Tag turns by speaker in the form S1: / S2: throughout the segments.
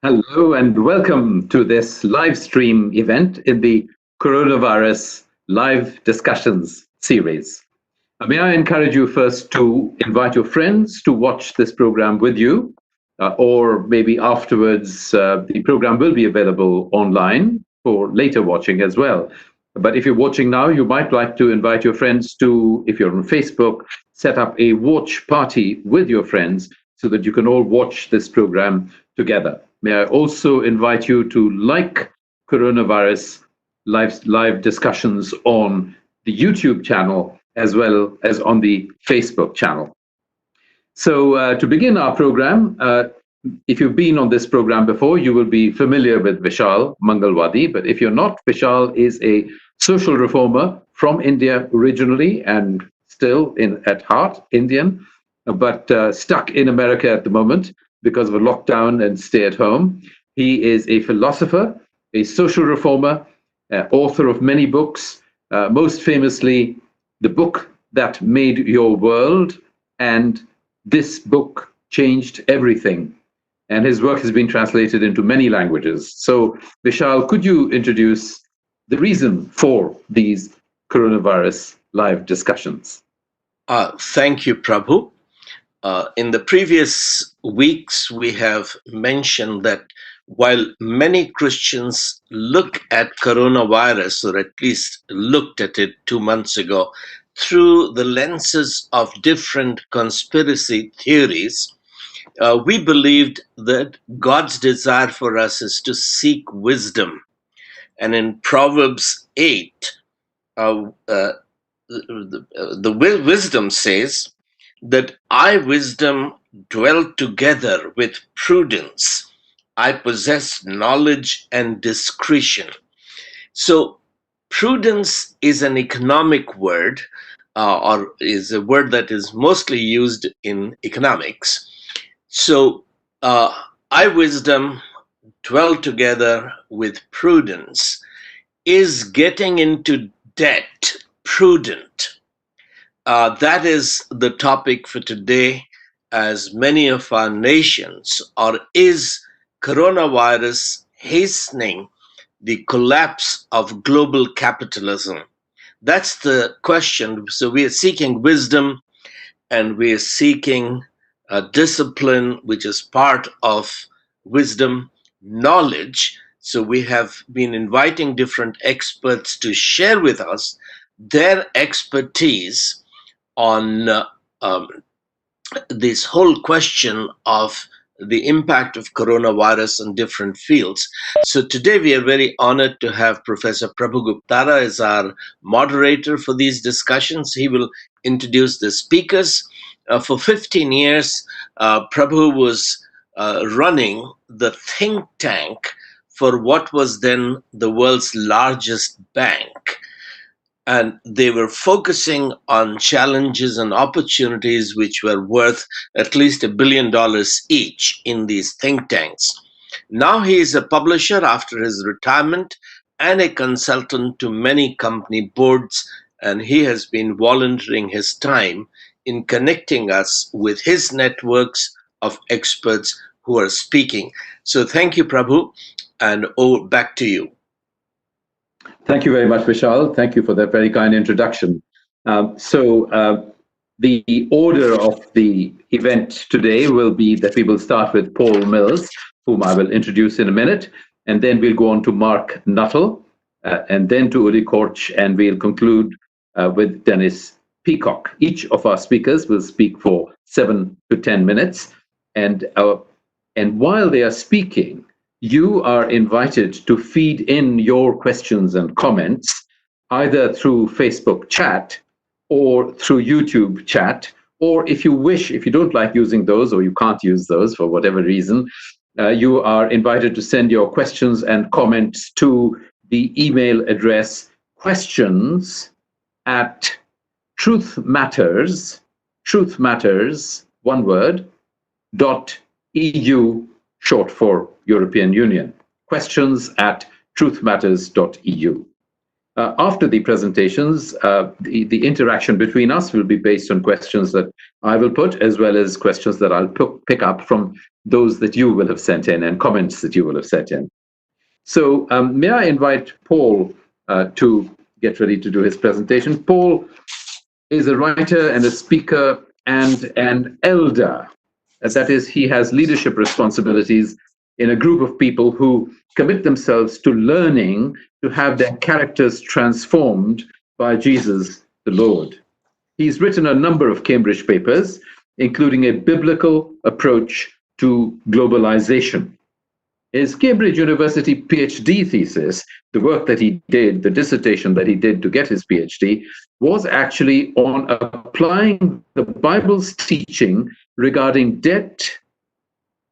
S1: Hello and welcome to this live stream event in the Coronavirus Live Discussions series. May I encourage you first to invite your friends to watch this program with you, or maybe afterwards, the program will be available online for later watching as well. But if you're watching now, you might like to invite your friends to, if you're on Facebook, set up a watch party with your friends so that you can all watch this program together. May I also invite you to like coronavirus live discussions on the YouTube channel as well as on the Facebook channel. So to begin our program, if you've been on this program before, you will be familiar with Vishal Mangalwadi. But if you're not, Vishal is a social reformer from India originally and still at heart Indian, but stuck in America at the moment because of a lockdown and stay at home. He is a philosopher, a social reformer, author of many books, most famously, The Book That Made Your World, and This Book Changed Everything. And his work has been translated into many languages. So, Vishal, could you introduce the reason for these coronavirus live discussions?
S2: Thank you, Prabhu. In the previous weeks, we have mentioned that while many Christians look at coronavirus, or at least looked at it 2 months ago, through the lenses of different conspiracy theories, we believed that God's desire for us is to seek wisdom. And in Proverbs 8, the wisdom says that I, wisdom, dwell together with prudence. I possess knowledge and discretion. So prudence is an economic word, or is a word that is mostly used in economics. So I, wisdom, dwell together with prudence. Is getting into debt prudent? That is the topic for today, as many of our nations, or is coronavirus hastening the collapse of global capitalism? That's the question. So we are seeking wisdom, and we are seeking discipline, which is part of wisdom, knowledge. So we have been inviting different experts to share with us their expertise on this whole question of the impact of coronavirus in different fields. So today we are very honored to have Professor Prabhu Guptara as our moderator for these discussions. He will introduce the speakers. For 15 years, Prabhu was running the think tank for what was then the world's largest bank. And they were focusing on challenges and opportunities which were worth at least $1 billion each in these think tanks. Now he is a publisher after his retirement and a consultant to many company boards, and he has been volunteering his time in connecting us with his networks of experts who are speaking. So thank you, Prabhu, and back to you.
S1: Thank you very much, Vishal. Thank you for that very kind introduction. The order of the event today will be that we will start with Paul Mills, whom I will introduce in a minute, and then we'll go on to Marc Nuttle, and then to Ollie Kortsch, and we'll conclude with Dennis Peacock. Each of our speakers will speak for 7 to 10 minutes, and while they are speaking, you are invited to feed in your questions and comments either through Facebook chat or through YouTube chat, or if you wish, if you don't like using those or you can't use those for whatever reason, you are invited to send your questions and comments to the email address questions@truthmatters, one word, .eu, short for European Union. Questions@truthmatters.eu. After the presentations, the interaction between us will be based on questions that I will put, as well as questions that I'll pick up from those that you will have sent in and comments that you will have sent in. So may I invite Paul to get ready to do his presentation. Paul is a writer and a speaker and an elder. That is, he has leadership responsibilities in a group of people who commit themselves to learning to have their characters transformed by Jesus the Lord. He's written a number of Cambridge papers, including a biblical approach to globalization. His Cambridge University PhD thesis, the work that he did, the dissertation that he did to get his PhD, was actually on applying the Bible's teaching regarding debt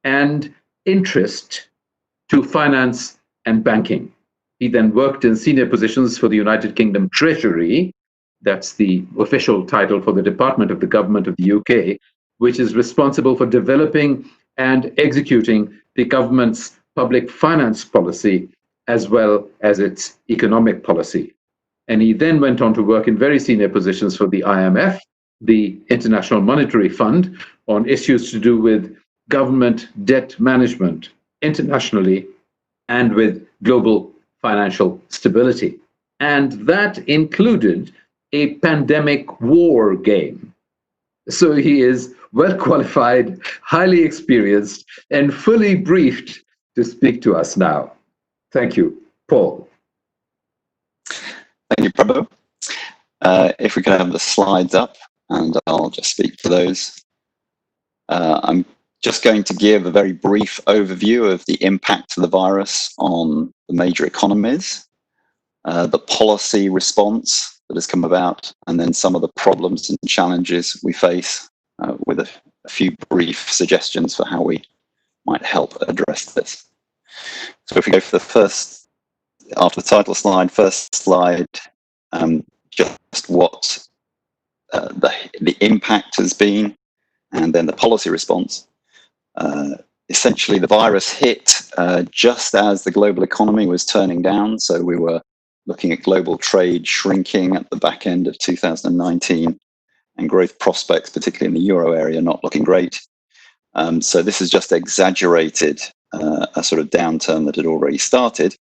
S1: and interest to finance and banking. He then worked in senior positions for the United Kingdom Treasury. That's the official title for the Department of the Government of the UK, which is responsible for developing and executing the government's public finance policy as well as its economic policy. And he then went on to work in very senior positions for the IMF, the International Monetary Fund, on issues to do with government debt management internationally and with global financial stability. And that included a pandemic war game. So he is well qualified, highly experienced, and fully briefed to speak to us now. Thank you, Paul.
S3: Thank you, Prabhu. If we could have the slides up, and I'll just speak to those. I'm just going to give a very brief overview of the impact of the virus on the major economies, the policy response that has come about, and then some of the problems and challenges we face, with a few brief suggestions for how we might help address this. So if we go for the first, after the title slide, first slide, just what the impact has been, and then the policy response. Essentially, the virus hit just as the global economy was turning down. So we were looking at global trade shrinking at the back end of 2019, and growth prospects, particularly in the euro area, not looking great. So this has just exaggerated a sort of downturn that had already started.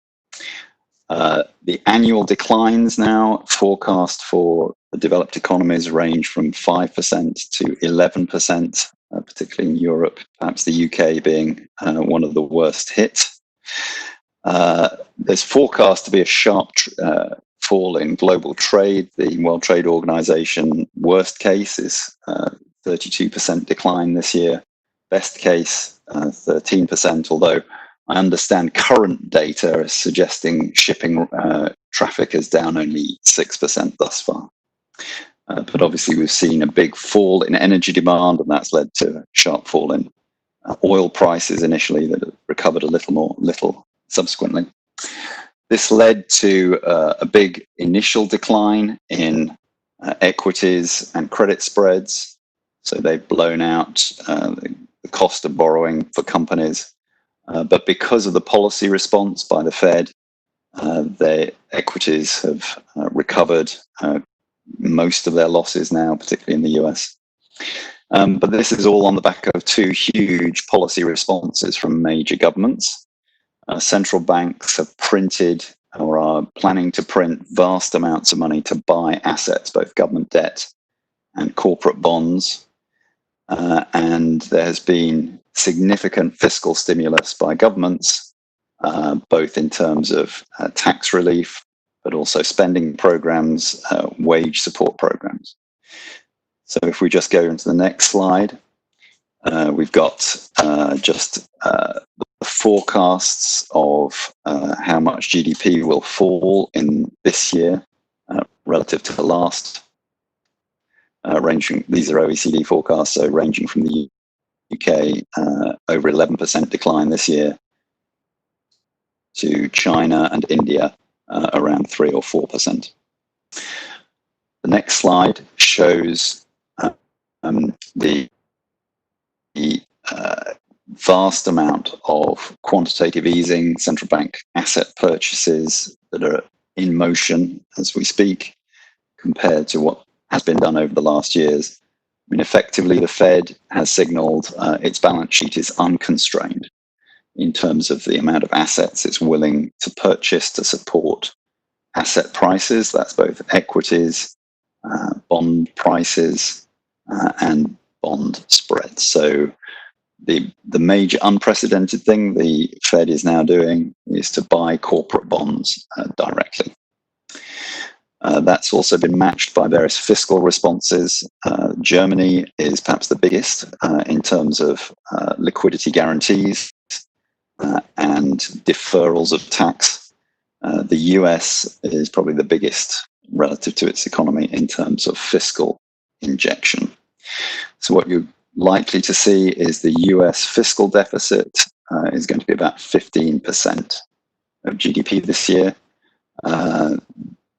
S3: The annual declines now forecast for the developed economies range from 5% to 11%, particularly in Europe, perhaps the UK being one of the worst hit. There's forecast to be a sharp fall in global trade. The World Trade Organization worst case is 32% decline this year. Best case, 13%, although I understand current data is suggesting shipping traffic is down only 6% thus far. But obviously we've seen a big fall in energy demand, and that's led to a sharp fall in oil prices initially that have recovered a little subsequently. This led to a big initial decline in equities and credit spreads. So they've blown out the cost of borrowing for companies. But because of the policy response by the Fed, their equities have recovered most of their losses now, particularly in the US. But this is all on the back of two huge policy responses from major governments. Central banks have printed or are planning to print vast amounts of money to buy assets, both government debt and corporate bonds. And there has been significant fiscal stimulus by governments, both in terms of tax relief, but also spending programs, wage support programs. So if we just go into the next slide, we've got just the forecasts of how much GDP will fall in this year relative to the last. These are OECD forecasts, so ranging from the UK over 11% decline this year to China and India around 3 or 4%. The next slide shows the vast amount of quantitative easing, central bank asset purchases that are in motion as we speak compared to what has been done over the last years. I mean, effectively, the Fed has signaled its balance sheet is unconstrained in terms of the amount of assets it's willing to purchase to support asset prices. That's both equities, bond prices, and bond spreads. So the major unprecedented thing the Fed is now doing is to buy corporate bonds directly. That's also been matched by various fiscal responses. Germany is perhaps the biggest in terms of liquidity guarantees and deferrals of tax. The US is probably the biggest relative to its economy in terms of fiscal injection. So what you're likely to see is the US fiscal deficit is going to be about 15% of GDP this year.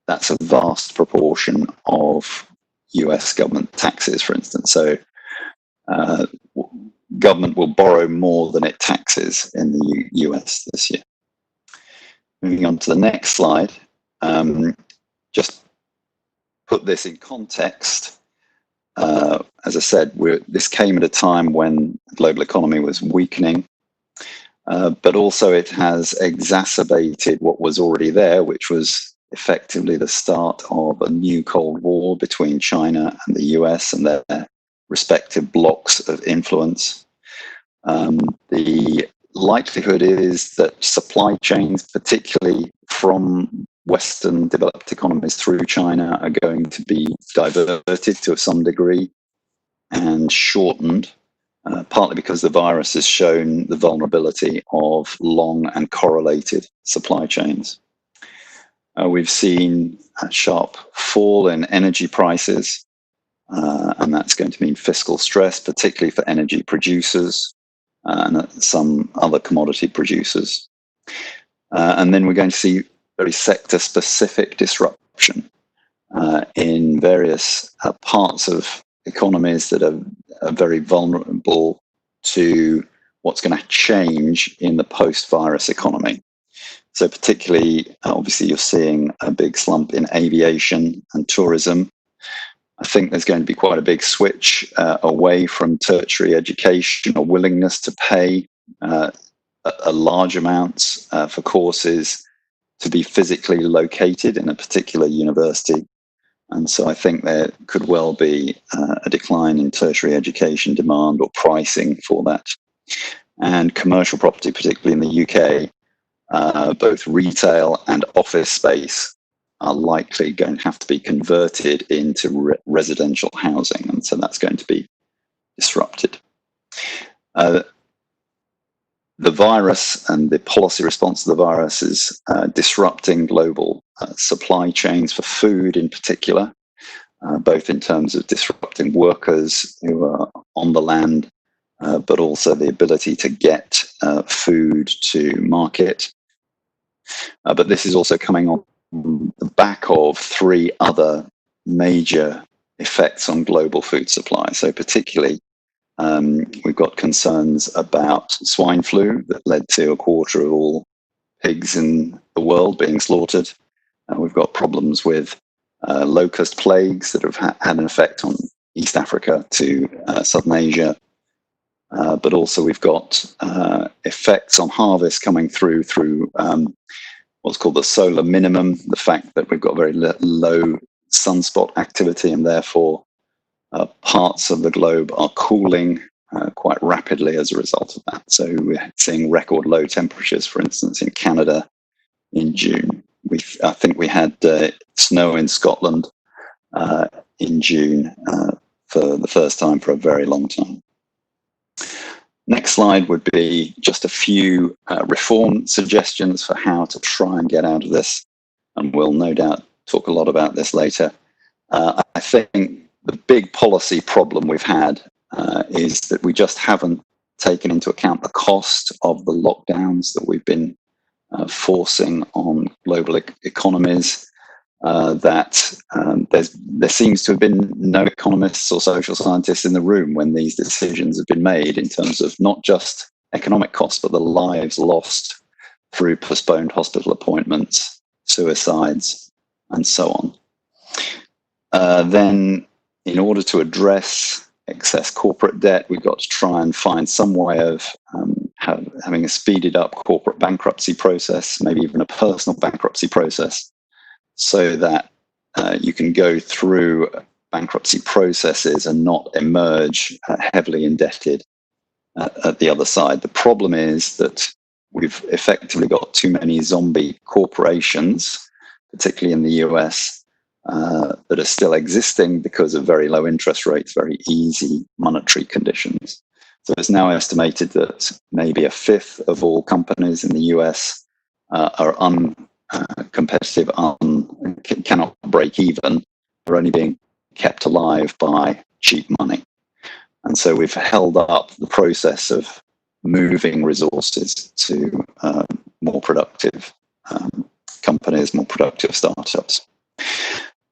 S3: That's a vast proportion of US government taxes, for instance. So government will borrow more than it taxes in the US this year. Moving on to the next slide, just put this in context. As I said, this came at a time when the global economy was weakening, but also it has exacerbated what was already there, which was effectively the start of a new Cold War between China and the US and their respective blocks of influence. The likelihood is that supply chains, particularly from Western developed economies through China, are going to be diverted to some degree and shortened, partly because the virus has shown the vulnerability of long and correlated supply chains. We've seen a sharp fall in energy prices, and that's going to mean fiscal stress, particularly for energy producers and some other commodity producers. And then we're going to see very sector-specific disruption in various parts of economies that are very vulnerable to what's going to change in the post-virus economy. So particularly, obviously, you're seeing a big slump in aviation and tourism. I think there's going to be quite a big switch away from tertiary education or willingness to pay a large amounts for courses to be physically located in a particular university. And so I think there could well be a decline in tertiary education demand or pricing for that. And commercial property, particularly in the UK, both retail and office space are likely going to have to be converted into residential housing. And so that's going to be disrupted. The virus and the policy response to the virus is disrupting global supply chains for food in particular, both in terms of disrupting workers who are on the land, but also the ability to get food to market. But this is also coming on the back of three other major effects on global food supply. So particularly, we've got concerns about swine flu that led to a quarter of all pigs in the world being slaughtered. We've got problems with locust plagues that have had an effect on East Africa to Southern Asia. But also we've got effects on harvest coming through what's called the solar minimum, the fact that we've got very low sunspot activity and therefore parts of the globe are cooling quite rapidly as a result of that. So we're seeing record low temperatures, for instance, in Canada in June. I think we had snow in Scotland in June for the first time for a very long time. Next slide would be just a few reform suggestions for how to try and get out of this. And we'll no doubt talk a lot about this later. I think the big policy problem we've had is that we just haven't taken into account the cost of the lockdowns that we've been forcing on global economies. There seems to have been no economists or social scientists in the room when these decisions have been made in terms of not just economic costs, but the lives lost through postponed hospital appointments, suicides, and so on. Then, in order to address excess corporate debt, we've got to try and find some way of having a speeded up corporate bankruptcy process, maybe even a personal bankruptcy process, so that you can go through bankruptcy processes and not emerge heavily indebted at the other side. The problem is that we've effectively got too many zombie corporations, particularly in the US, that are still existing because of very low interest rates, very easy monetary conditions. So it's now estimated that maybe a fifth of all companies in the US are uncompetitive, cannot break even, are only being kept alive by cheap money. And so we've held up the process of moving resources to more productive companies, more productive startups.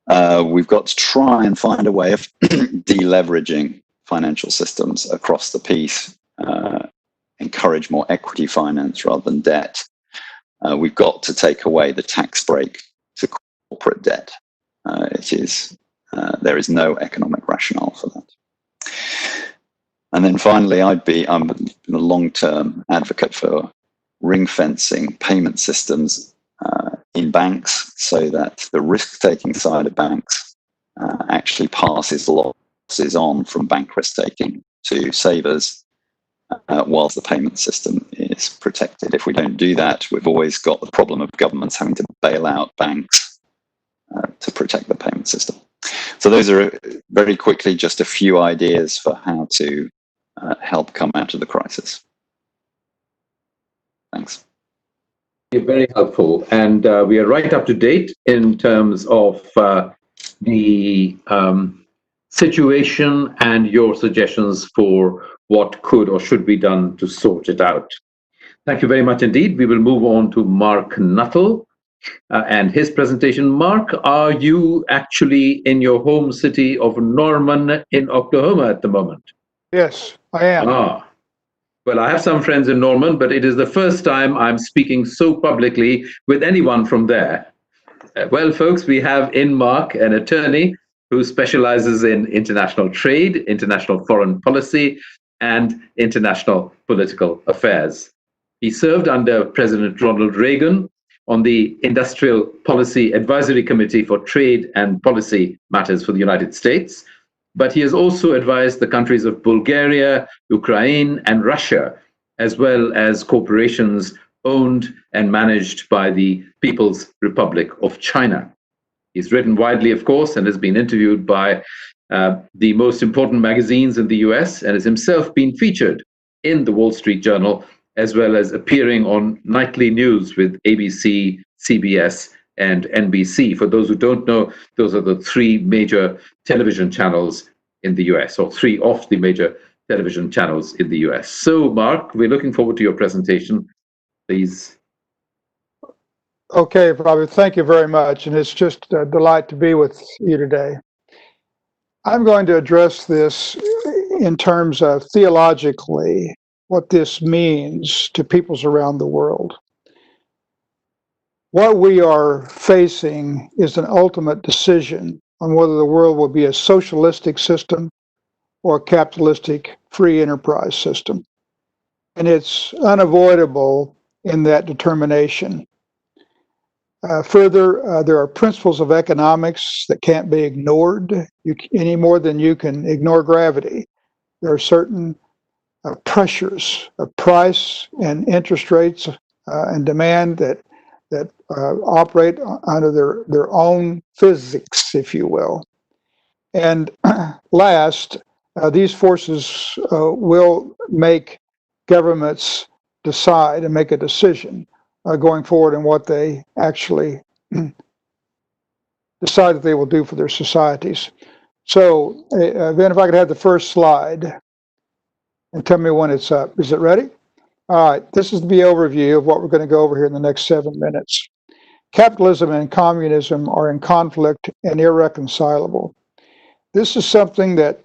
S3: We've got to try and find a way of deleveraging financial systems across the piece, encourage more equity finance rather than debt. We've got to take away the tax break to corporate debt. There is no economic rationale for that. And then finally, I'm a long-term advocate for ring-fencing payment systems in banks so that the risk-taking side of banks actually passes losses on from bank risk-taking to savers, whilst the payment system is protected. If we don't do that, we've always got the problem of governments having to bail out banks to protect the payment system. So those are very quickly just a few ideas for how to help come out of the crisis. Thanks.
S1: Very helpful. And we are right up to date in terms of the situation and your suggestions for what could or should be done to sort it out. Thank you very much indeed. We will move on to Marc Nuttle and his presentation. Marc, are you actually in your home city of Norman in Oklahoma at the moment?
S4: Yes, I am.
S1: Well, I have some friends in Norman, but it is the first time I'm speaking so publicly with anyone from there. Well, folks, we have in Marc an attorney who specializes in international trade, international foreign policy, and international political affairs. He served under President Ronald Reagan on the Industrial Policy Advisory Committee for Trade and Policy Matters for the United States, but he has also advised the countries of Bulgaria, Ukraine, and Russia, as well as corporations owned and managed by the People's Republic of China. He's written widely, of course, and has been interviewed by the most important magazines in the US, and has himself been featured in the Wall Street Journal, as well as appearing on nightly news with ABC, CBS, and NBC. For those who don't know, those are the three major television channels in the US, or three of the major television channels in the US. So, Marc, we're looking forward to your presentation. Please.
S4: Okay, Prabhu, thank you very much. And it's just a delight to be with you today. I'm going to address this in terms of theologically, what this means to peoples around the world. What we are facing is an ultimate decision on whether the world will be a socialistic system or a capitalistic free enterprise system. And it's unavoidable in that determination. Further, there are principles of economics that can't be ignored any more than you can ignore gravity. There are certain pressures of price and interest rates and demand that operate under their own physics, if you will. And last, these forces will make governments decide and make a decision going forward in what they actually decide that they will do for their societies. So, then if I could have the first slide and tell me when it's up. Is it ready? All right, this is the overview of what we're going to go over here in the next 7 minutes. Capitalism and communism are in conflict and irreconcilable. This is something that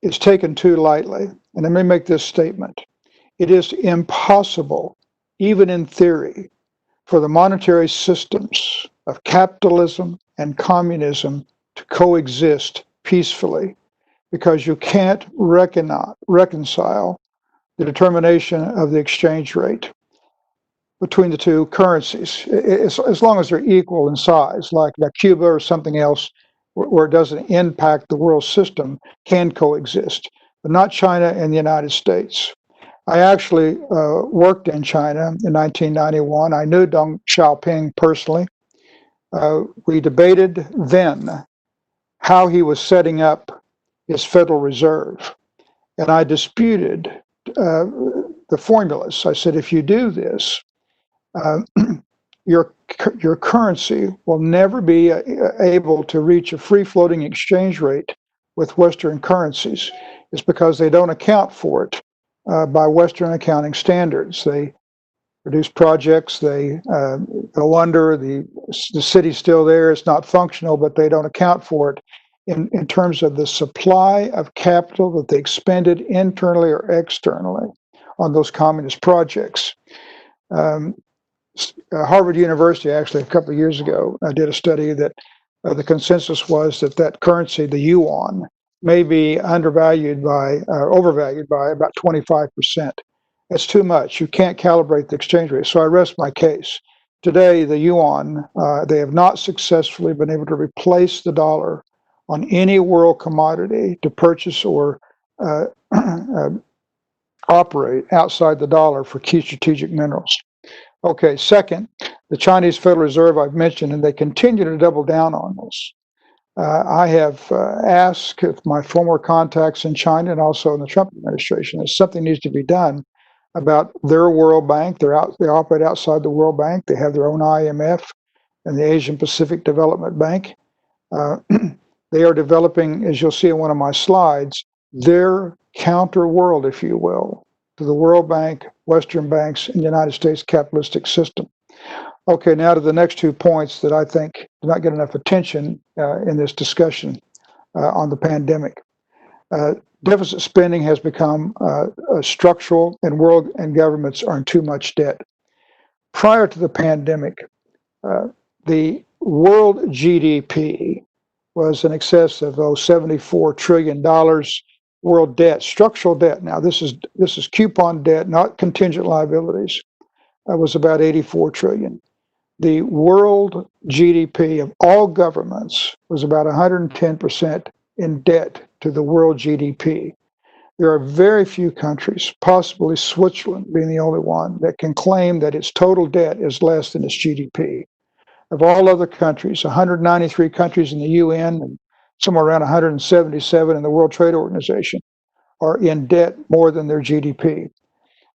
S4: is taken too lightly. And let me make this statement. It is impossible, even in theory, for the monetary systems of capitalism and communism to coexist peacefully, because you can't reconcile the determination of the exchange rate between the two currencies, as long as they're equal in size, like Cuba or something else, where it doesn't impact the world system, can coexist, but not China and the United States. I actually worked in China in 1991. I knew Deng Xiaoping personally. We debated then how he was setting up his Federal Reserve, and I disputed the formulas. I said, if you do this, your currency will never be able to reach a free-floating exchange rate with Western currencies. It's because they don't account for it by Western accounting standards. They produce projects, they go under, the city's still there, it's not functional, but they don't account for it in terms of the supply of capital that they expended internally or externally on those communist projects. Harvard University, actually, a couple of years ago, did a study that the consensus was that currency, the yuan, may be overvalued by about 25%. That's too much. You can't calibrate the exchange rate. So I rest my case. Today, the yuan, they have not successfully been able to replace the dollar on any world commodity to purchase or operate outside the dollar for key strategic minerals. Okay, second, the Chinese Federal Reserve I've mentioned, and they continue to double down on this. I have asked my former contacts in China and also in the Trump administration that something needs to be done about their World Bank. They operate outside the World Bank. They have their own IMF and the Asian Pacific Development Bank. They are developing, as you'll see in one of my slides, their counter world, if you will, to the World Bank, Western banks, and the United States capitalistic system. Okay, now to the next 2 points that I think do not get enough attention in this discussion on the pandemic. Deficit spending has become structural, and world and governments are in too much debt. Prior to the pandemic, the world GDP was in excess of $74 trillion. World debt, structural debt. Now this is coupon debt, not contingent liabilities. Was about 84 trillion. The world GDP of all governments was about 110% in debt to the world GDP. There are very few countries, possibly Switzerland being the only one, that can claim that its total debt is less than its GDP. Of all other countries, 193 countries in the UN and somewhere around 177 in the World Trade Organization are in debt more than their GDP.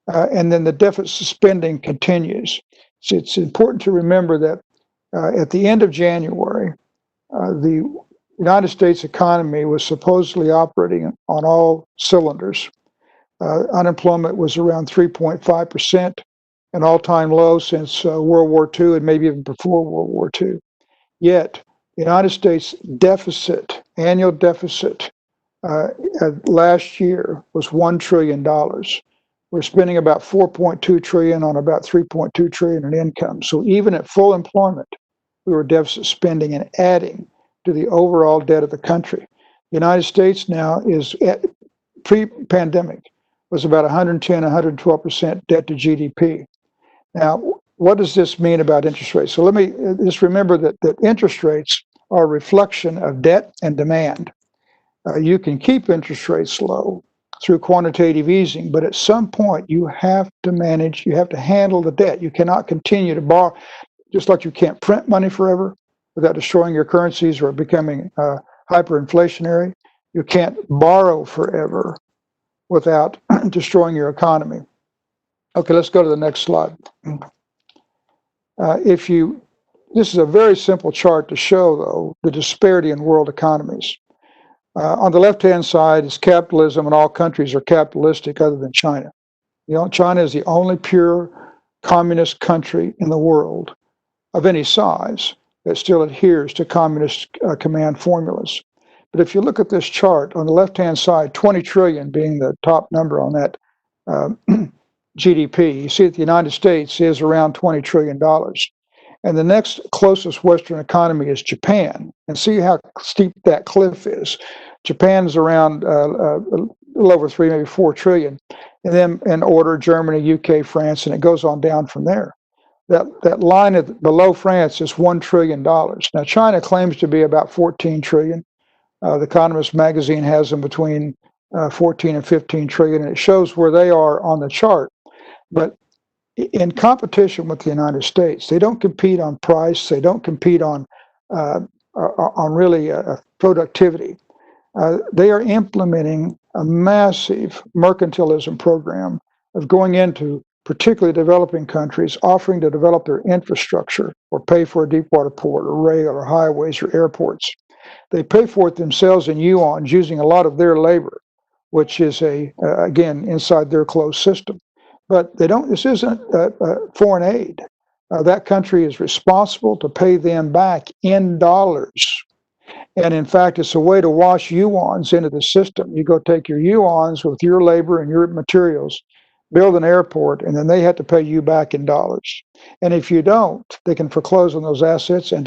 S4: And then the deficit spending continues. So it's important to remember that at the end of January, the United States economy was supposedly operating on all cylinders. Unemployment was around 3.5%, an all-time low since World War II and maybe even before World War II. Yet, the United States deficit, annual deficit, last year was $1 trillion. We're spending about 4.2 trillion on about 3.2 trillion in income. So even at full employment, we were deficit spending and adding to the overall debt of the country. The United States now is at pre-pandemic was about 110, 112% debt to GDP. Now, what does this mean about interest rates? So let me just remember that interest rates are a reflection of debt and demand. You can keep interest rates low through quantitative easing, but at some point you have to manage, you have to handle the debt. You cannot continue to borrow, just like you can't print money forever without destroying your currencies or becoming hyperinflationary. You can't borrow forever without destroying your economy. Okay, let's go to the next slide. This is a very simple chart to show, though, the disparity in world economies. On the left-hand side is capitalism, and all countries are capitalistic other than China. China is the only pure communist country in the world of any size that still adheres to communist command formulas. But if you look at this chart, on the left-hand side, 20 trillion being the top number on that GDP. You see that the United States is around $20 trillion. And the next closest Western economy is Japan. And see how steep that cliff is. Japan's around a little over 3, maybe 4 trillion. And then in order, Germany, UK, France, and it goes on down from there. That line below France is $1 trillion. Now, China claims to be about 14 trillion. The Economist magazine has them between 14 and 15 trillion, and it shows where they are on the chart. But in competition with the United States, they don't compete on price. They don't compete on really productivity. They are implementing a massive mercantilism program of going into particularly developing countries, offering to develop their infrastructure or pay for a deep water port or rail or highways or airports. They pay for it themselves in yuan using a lot of their labor, which is again inside their closed system. But they don't. This isn't foreign aid. That country is responsible to pay them back in dollars. And in fact, it's a way to wash yuans into the system. You go take your yuans with your labor and your materials, build an airport, and then they have to pay you back in dollars. And if you don't, they can foreclose on those assets. And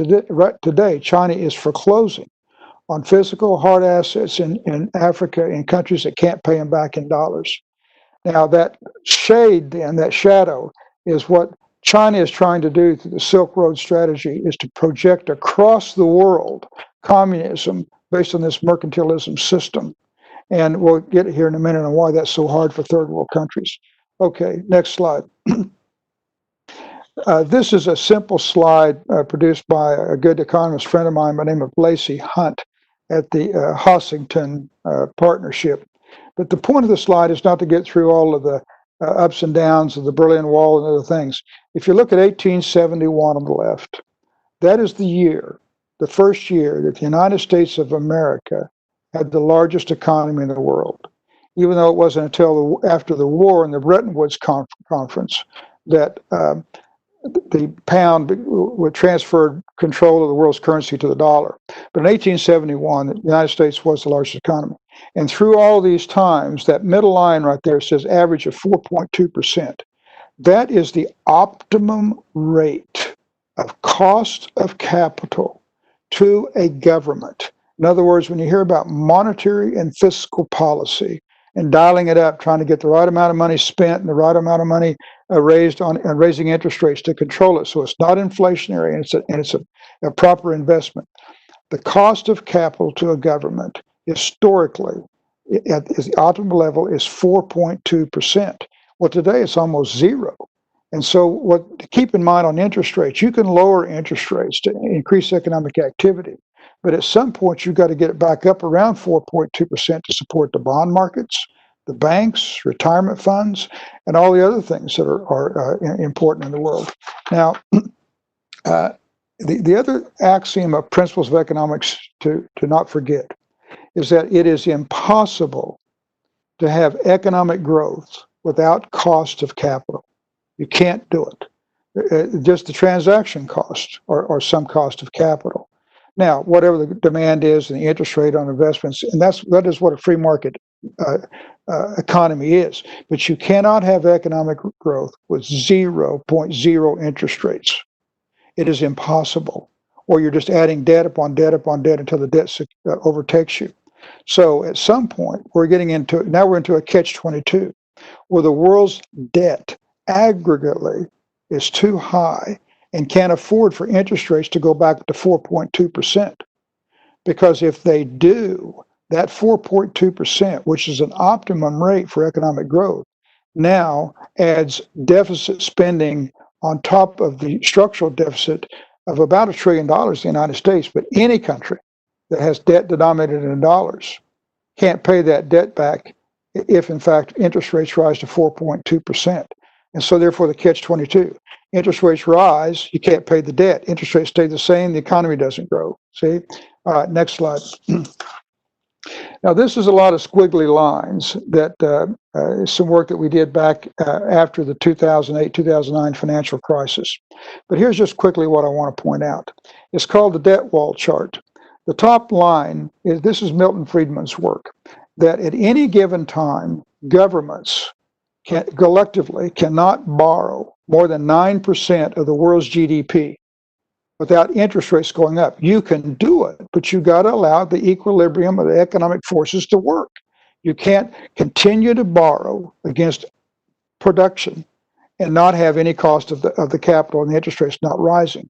S4: today, China is foreclosing on physical hard assets in Africa, in countries that can't pay them back in dollars. Now, that shade then, that shadow, is what China is trying to do through the Silk Road strategy, is to project across the world communism based on this mercantilism system. And we'll get here in a minute on why that's so hard for third world countries. Okay, next slide. This is a simple slide produced by a good economist friend of mine by the name of Lacey Hunt at the Hossington Partnership. But the point of the slide is not to get through all of the ups and downs of the Berlin Wall and other things. If you look at 1871 on the left, that is the first year that the United States of America had the largest economy in the world, even though it wasn't until after the war and the Bretton Woods Conference that the pound transferred control of the world's currency to the dollar. But in 1871, the United States was the largest economy. And through all these times, that middle line right there says average of 4.2%. That is the optimum rate of cost of capital to a government. In other words, when you hear about monetary and fiscal policy and dialing it up, trying to get the right amount of money spent and the right amount of money raised on and raising interest rates to control it, so it's not inflationary and it's a proper investment. The cost of capital to a government historically at the optimal level is 4.2%. Well, today it's almost zero. And so to keep in mind on interest rates, you can lower interest rates to increase economic activity. But at some point, you've got to get it back up around 4.2% to support the bond markets, the banks, retirement funds, and all the other things that are important in the world. Now, the other axiom of principles of economics to not forget is that it is impossible to have economic growth without cost of capital. You can't do it. Just the transaction cost or some cost of capital. Now, whatever the demand is and the interest rate on investments, and that is what a free market economy is. But you cannot have economic growth with 0.0 interest rates. It is impossible. Or you're just adding debt upon debt upon debt until the debt overtakes you. So at some point, we're into a catch-22, where the world's debt aggregately is too high and can't afford for interest rates to go back to 4.2%. Because if they do, that 4.2%, which is an optimum rate for economic growth, now adds deficit spending on top of the structural deficit of about $1 trillion in the United States. But any country that has debt denominated in dollars can't pay that debt back if, in fact, interest rates rise to 4.2%. And so, therefore, the catch-22. Interest rates rise, you can't pay the debt. Interest rates stay the same, the economy doesn't grow. See? All right, next slide. Now, this is a lot of squiggly lines that is some work that we did back after the 2008-2009 financial crisis. But here's just quickly what I want to point out. It's called the debt wall chart. The top line this is Milton Friedman's work, that at any given time, governments collectively cannot borrow more than 9% of the world's GDP without interest rates going up. You can do it, but you got to allow the equilibrium of the economic forces to work. You can't continue to borrow against production and not have any cost of the capital and the interest rates not rising.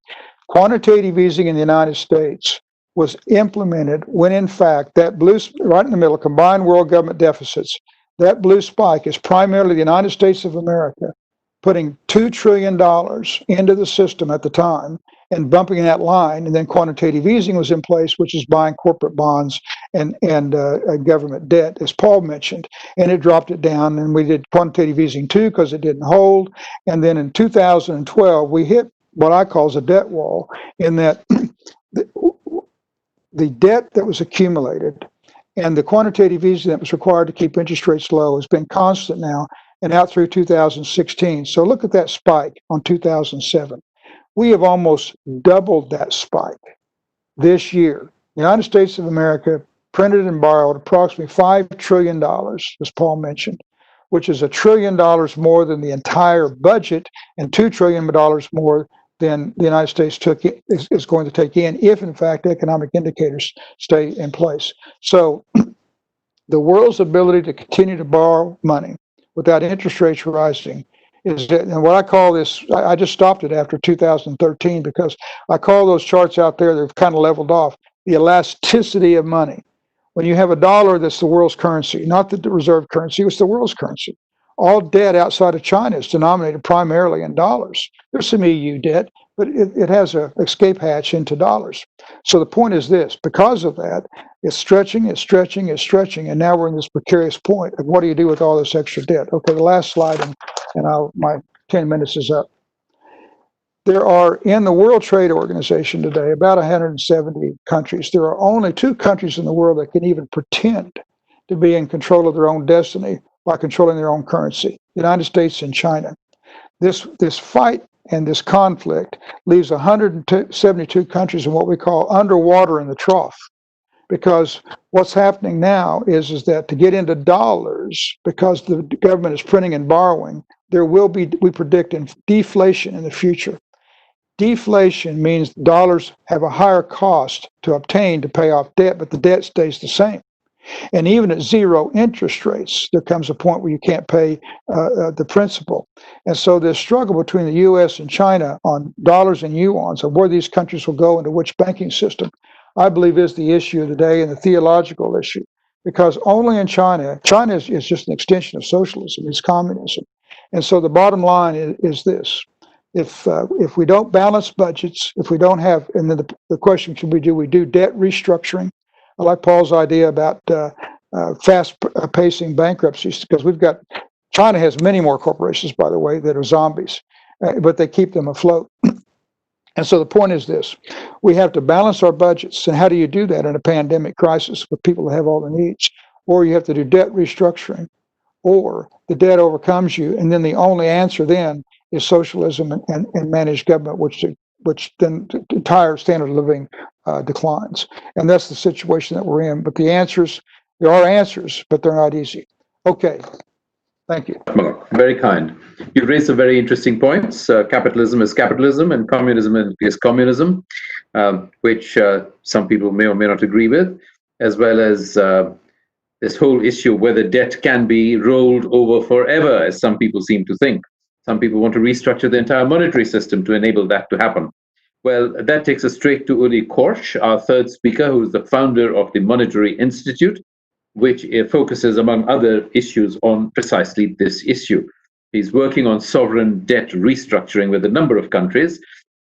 S4: Quantitative easing in the United States was implemented when, in fact, that blue, right in the middle, combined world government deficits, that blue spike is primarily the United States of America putting $2 trillion into the system at the time and bumping that line, and then quantitative easing was in place, which is buying corporate bonds and government debt, as Paul mentioned, and it dropped it down, and we did quantitative easing too because it didn't hold, and then in 2012 we hit what I call a debt wall, in that the debt that was accumulated and the quantitative easing that was required to keep interest rates low has been constant now and out through 2016. So look at that spike on 2007. We have almost doubled that spike this year. The United States of America printed and borrowed approximately $5 trillion, as Paul mentioned, which is $1 trillion more than the entire budget and $2 trillion more than the United States is going to take in if, in fact, economic indicators stay in place. So the world's ability to continue to borrow money without interest rates rising is, and what I call this, I just stopped it after 2013 because I call those charts out there, they've kind of leveled off, the elasticity of money. When you have a dollar that's the world's currency, not the reserve currency, it's the world's currency. All debt outside of China is denominated primarily in dollars. There's some EU debt, but it has an escape hatch into dollars. So the point is this, because of that, it's stretching, and now we're in this precarious point of what do you do with all this extra debt? Okay, the last slide, and my 10 minutes is up. There are, in the World Trade Organization today, about 170 countries. There are only 2 countries in the world that can even pretend to be in control of their own destiny by controlling their own currency, the United States and China. This fight and this conflict leaves 172 countries in what we call underwater in the trough. Because what's happening now is that to get into dollars, because the government is printing and borrowing, there will be, we predict, deflation in the future. Deflation means dollars have a higher cost to obtain to pay off debt, but the debt stays the same. And even at zero interest rates, there comes a point where you can't pay the principal. And so this struggle between the U.S. and China on dollars and yuans, of where these countries will go into which banking system, I believe is the issue of the day and the theological issue. Because only in China is just an extension of socialism, it's communism. And so the bottom line is this. If we don't balance budgets, if we don't have, and then the question should we do debt restructuring? I like Paul's idea about fast pacing bankruptcies, because China has many more corporations, by the way, that are zombies, but they keep them afloat. And so the point is this, we have to balance our budgets. And how do you do that in a pandemic crisis with people that have all the needs? Or you have to do debt restructuring, or the debt overcomes you. And then the only answer then is socialism and managed government, which then the entire standard of living declines. And that's the situation that we're in. But there are answers, but they're not easy. Okay, thank you.
S1: Well, very kind. You raised some very interesting points. Capitalism is capitalism and communism is communism, which some people may or may not agree with, as well as this whole issue whether debt can be rolled over forever, as some people seem to think. Some people want to restructure the entire monetary system to enable that to happen. Well, that takes us straight to Ollie Kortsch, our third speaker, who is the founder of the Monetary Institute, which focuses, among other issues, on precisely this issue. He's working on sovereign debt restructuring with a number of countries,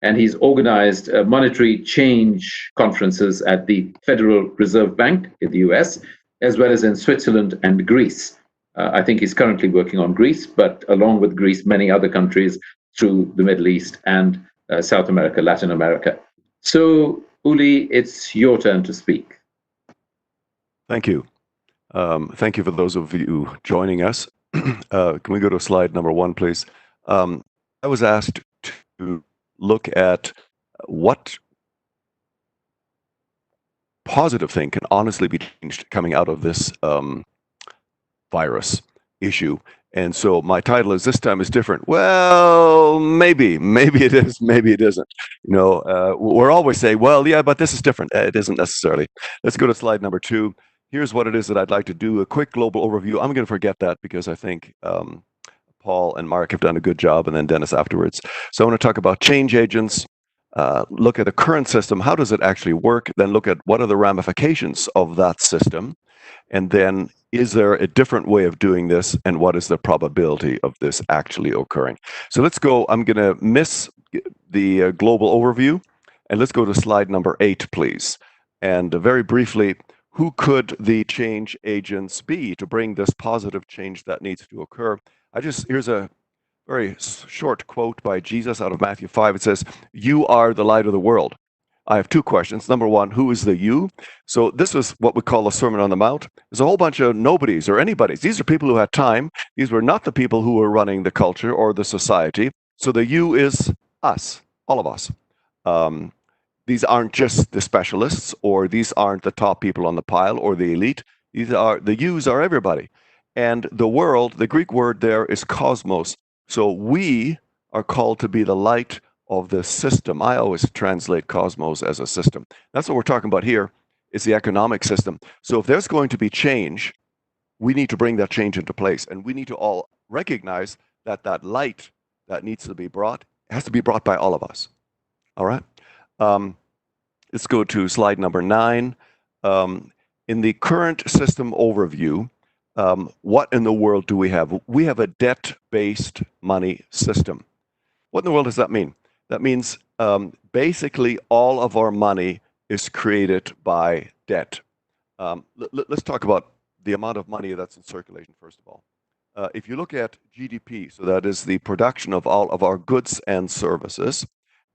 S1: and he's organized monetary change conferences at the Federal Reserve Bank in the US, as well as in Switzerland and Greece. I think he's currently working on Greece, but along with Greece, many other countries through the Middle East and South America, Latin America. So, Ollie, it's your turn to speak.
S5: Thank you. Thank you for those of you joining us. Can we go to slide number 1, please? I was asked to look at what positive thing can honestly be changed coming out of this virus issue. And so my title is This Time is Different. Well, maybe it is, maybe it isn't. We're always saying, well, yeah, but this is different. It isn't necessarily. Let's go to slide number 2. Here's what it is that I'd like to do, a quick global overview. I'm going to forget that because I think Paul and Marc have done a good job, and then Dennis afterwards. So I want to talk about change agents, look at the current system, how does it actually work, then look at what are the ramifications of that system, and then is there a different way of doing this, and what is the probability of this actually occurring? So let's go, I'm going to miss the global overview, and let's go to slide number 8, please. And very briefly, who could the change agents be to bring this positive change that needs to occur? Here's a very short quote by Jesus out of Matthew 5. It says, "You are the light of the world." I have 2 questions. Number 1, who is the you? So this is what we call a Sermon on the Mount. There's a whole bunch of nobodies or anybody's. These are people who had time. These were not the people who were running the culture or the society. So the you is us, all of us. These aren't just the specialists, or these aren't the top people on the pile or the elite. The yous are everybody. And the world, the Greek word there is cosmos. So we are called to be the light of the system. I always translate cosmos as a system. That's what we're talking about here, is the economic system. So if there's going to be change, we need to bring that change into place. And we need to all recognize that that light that needs to be brought has to be brought by all of us. All right? Let's go to slide number 9. In the current system overview, what in the world do we have? We have a debt-based money system. What in the world does that mean? That means basically all of our money is created by debt. Let's talk about the amount of money that's in circulation, first of all. If you look at GDP, so that is the production of all of our goods and services,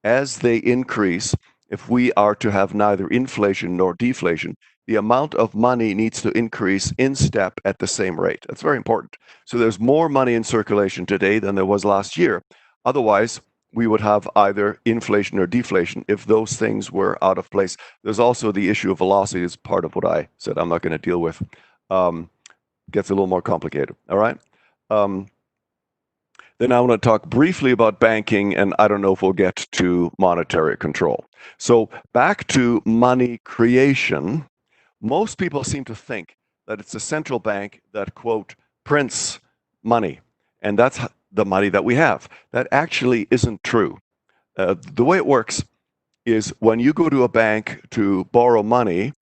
S5: as they increase, if we are to have neither inflation nor deflation, the amount of money needs to increase in step at the same rate. That's very important. So there's more money in circulation today than there was last year. Otherwise, we would have either inflation or deflation if those things were out of place. There's also the issue of velocity, is part of what I said I'm not going to deal with. Gets a little more complicated, all right? Then I want to talk briefly about banking, and I don't know if we'll get to monetary control. So back to money creation. Most people seem to think that it's a central bank that, quote, prints money, and that's the money that we have. That actually isn't true. The way it works is when you go to a bank to borrow money,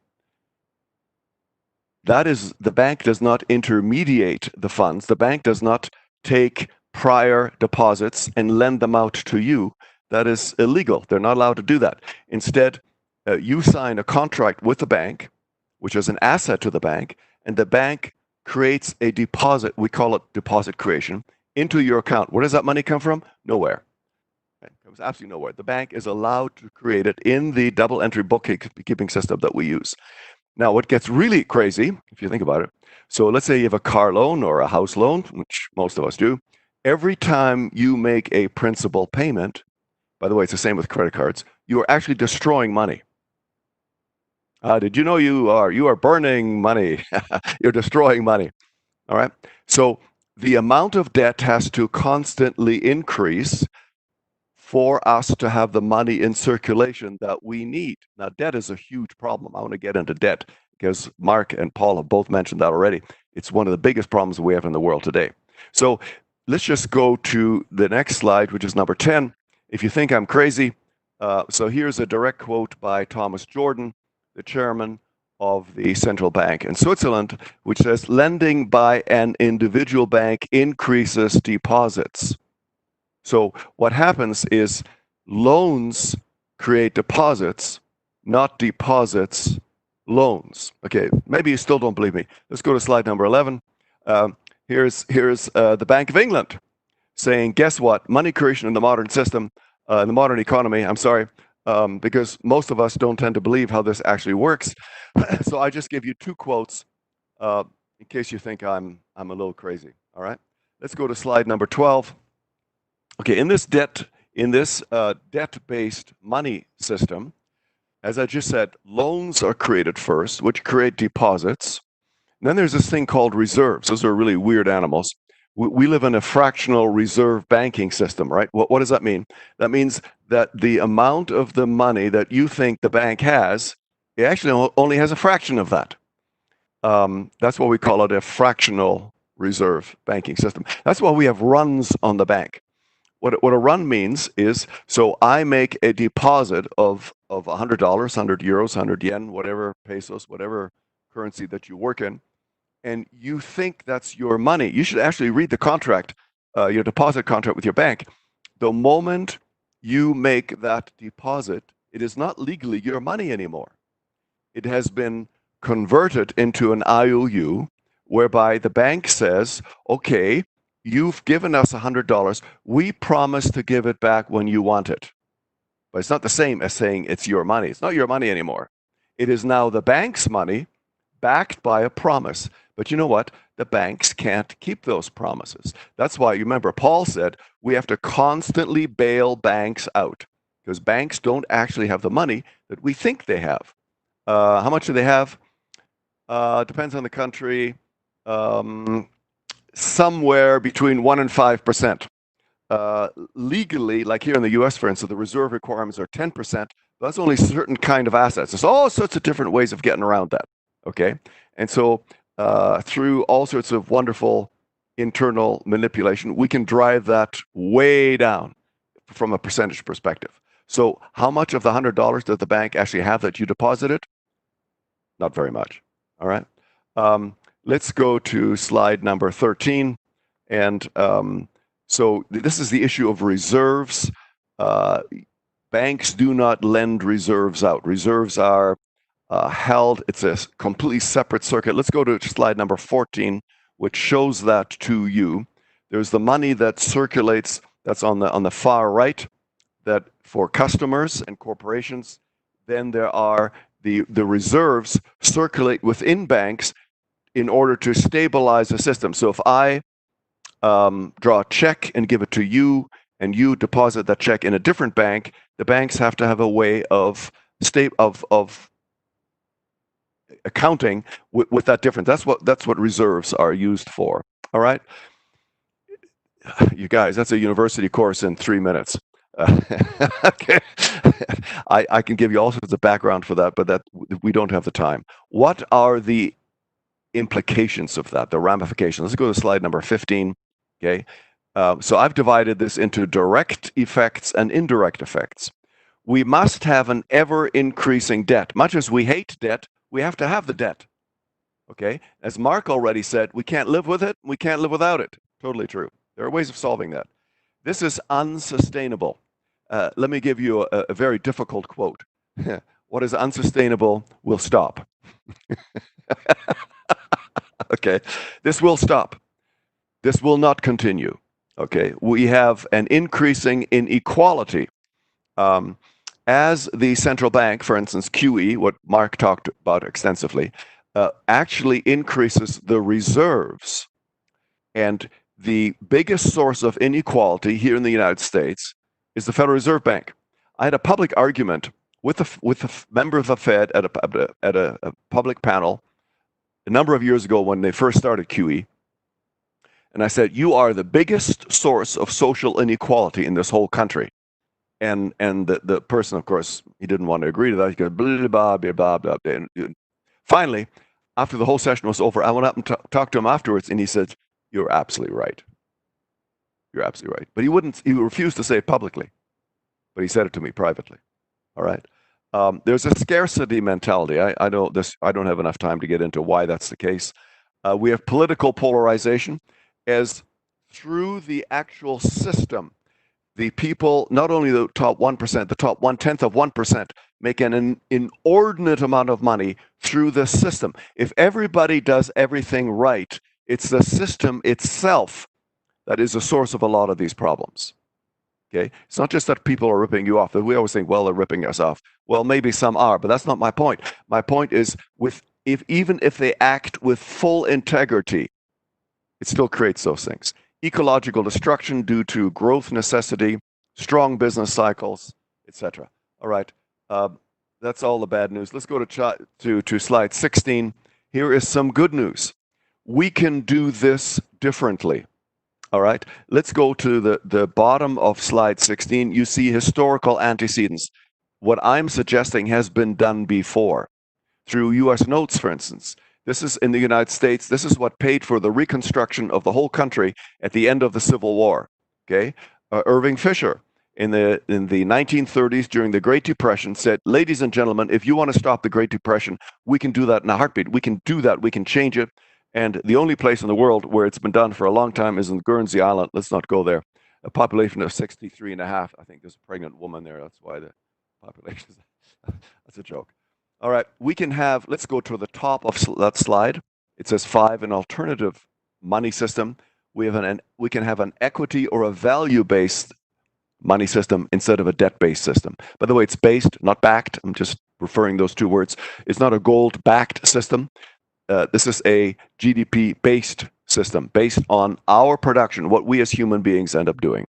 S5: that is, the bank does not intermediate the funds. The bank does not take prior deposits and lend them out to you. That is illegal. They're not allowed to do that. Instead, you sign a contract with the bank, which is an asset to the bank, and the bank creates a deposit, we call it deposit creation, into your account. Where does that money come from? Nowhere. It comes absolutely nowhere. The bank is allowed to create it in the double entry bookkeeping system that we use. Now, what gets really crazy, if you think about it, so let's say you have a car loan or a house loan, which most of us do. Every time you make a principal payment, by the way, it's the same with credit cards, you are actually destroying money. Did you know you are burning money? You're destroying money. All right. So the amount of debt has to constantly increase for us to have the money in circulation that we need. Now, debt is a huge problem. I want to get into debt because Marc and Paul have both mentioned that already. It's one of the biggest problems we have in the world today. So let's just go to the next slide, which is number 10. If you think I'm crazy, so here's a direct quote by Thomas Jordan, the chairman of the central bank in Switzerland, which says, "Lending by an individual bank increases deposits." So what happens is loans create deposits, not deposits loans. Okay, maybe you still don't believe me. Let's go to slide number 11. Here's the Bank of England saying, guess what? Money creation in the modern system, in the modern economy, I'm sorry, because most of us don't tend to believe how this actually works. So I just give you 2 quotes in case you think I'm a little crazy. All right, let's go to slide number 12. Okay, in this debt-based money system, as I just said, loans are created first, which create deposits. And then there's this thing called reserves. Those are really weird animals. we live in a fractional reserve banking system, right? What does that mean? That means that the amount of the money that you think the bank has, it actually only has a fraction of that. That's why we call it a fractional reserve banking system. That's why we have runs on the bank. What a run means is, so I make a deposit of $100, 100 euros, 100 yen, whatever pesos, whatever currency that you work in, and you think that's your money. You should actually read the contract, your deposit contract with your bank. The moment you make that deposit, it is not legally your money anymore. It has been converted into an IOU, whereby the bank says, okay, you've given us $100. We promise to give it back when you want it. But it's not the same as saying it's your money. It's not your money anymore. It is now the bank's money backed by a promise. But you know what? The banks can't keep those promises. That's why, you remember, Paul said we have to constantly bail banks out, because banks don't actually have the money that we think they have. How much do they have? Depends on the country. Somewhere between 1% and 5%. Legally, like here in the US, for instance, the reserve requirements are 10%. But that's only certain kind of assets. There's all sorts of different ways of getting around that. Okay, and so through all sorts of wonderful internal manipulation, we can drive that way down from a percentage perspective. So how much of the $100 does the bank actually have that you deposited? Not very much. All right. Let's go to slide number 13. And so this is the issue of reserves. Banks do not lend reserves out. Reserves are held. It's a completely separate circuit. Let's go to slide number 14, which shows that to you. There's the money that circulates, that's on the far right, that for customers and corporations. Then there are the reserves circulate within banks in order to stabilize the system. So if I draw a check and give it to you, and you deposit that check in a different bank, the banks have to have a way of accounting with that difference. That's what reserves are used for. All right, you guys, that's a university course in 3 minutes. Okay, I can give you all sorts of background for that, but that we don't have the time. What are the implications of that? The ramifications. Let's go to slide number 15. Okay, so I've divided this into direct effects and indirect effects. We must have an ever-increasing debt. Much as we hate debt, we have to have the debt. Okay, as Marc already said, we can't live with it, we can't live without it. Totally true. There are ways of solving that. This is unsustainable. Let me give you a very difficult quote. What is unsustainable will stop. Okay, this will stop. This will not continue. Okay, we have an increasing inequality. As the central bank, for instance, QE, what Marc talked about extensively, actually increases the reserves. And the biggest source of inequality here in the United States is the Federal Reserve Bank. I had a public argument with a member of the Fed at a public panel a number of years ago when they first started QE. And I said, you are the biggest source of social inequality in this whole country. And the person, of course, he didn't want to agree to that. He goes, blah, blah, blah, blah, blah. And finally, after the whole session was over, I went up and talked to him afterwards, and he said, you're absolutely right. You're absolutely right. But he refused to say it publicly, but he said it to me privately. All right. There's a scarcity mentality. I don't have enough time to get into why that's the case. We have political polarization, as through the actual system, the people, not only the top 1%, the top 1/10 of 1%, make an inordinate amount of money through the system. If everybody does everything right, it's the system itself that is the source of a lot of these problems. Okay, it's not just that people are ripping you off. We always think, well, they're ripping us off. Well, maybe some are, but that's not my point. My point is, even if they act with full integrity, it still creates those things. Ecological destruction due to growth necessity, strong business cycles, etc. All right, that's all the bad news. Let's go to slide 16. Here is some good news. We can do this differently. All right. Let's go to the bottom of slide 16. You see historical antecedents. What I'm suggesting has been done before through US notes, for instance. This is in the United States. This is what paid for the reconstruction of the whole country at the end of the Civil War. Okay. Irving Fisher in the 1930s during the Great Depression said, ladies and gentlemen, if you want to stop the Great Depression, we can do that in a heartbeat. We can do that. We can change it. And the only place in the world where it's been done for a long time is in Guernsey Island. Let's not go there. A population of 63 and a half. I think there's a pregnant woman there. That's why the population is. That's a joke. All right. We can have, let's go to the top of that slide. It says 5, an alternative money system. We can have an equity or a value-based money system instead of a debt-based system. By the way, it's based, not backed. I'm just referring those two words. It's not a gold-backed system. This is a GDP-based system based on our production, what we as human beings end up doing.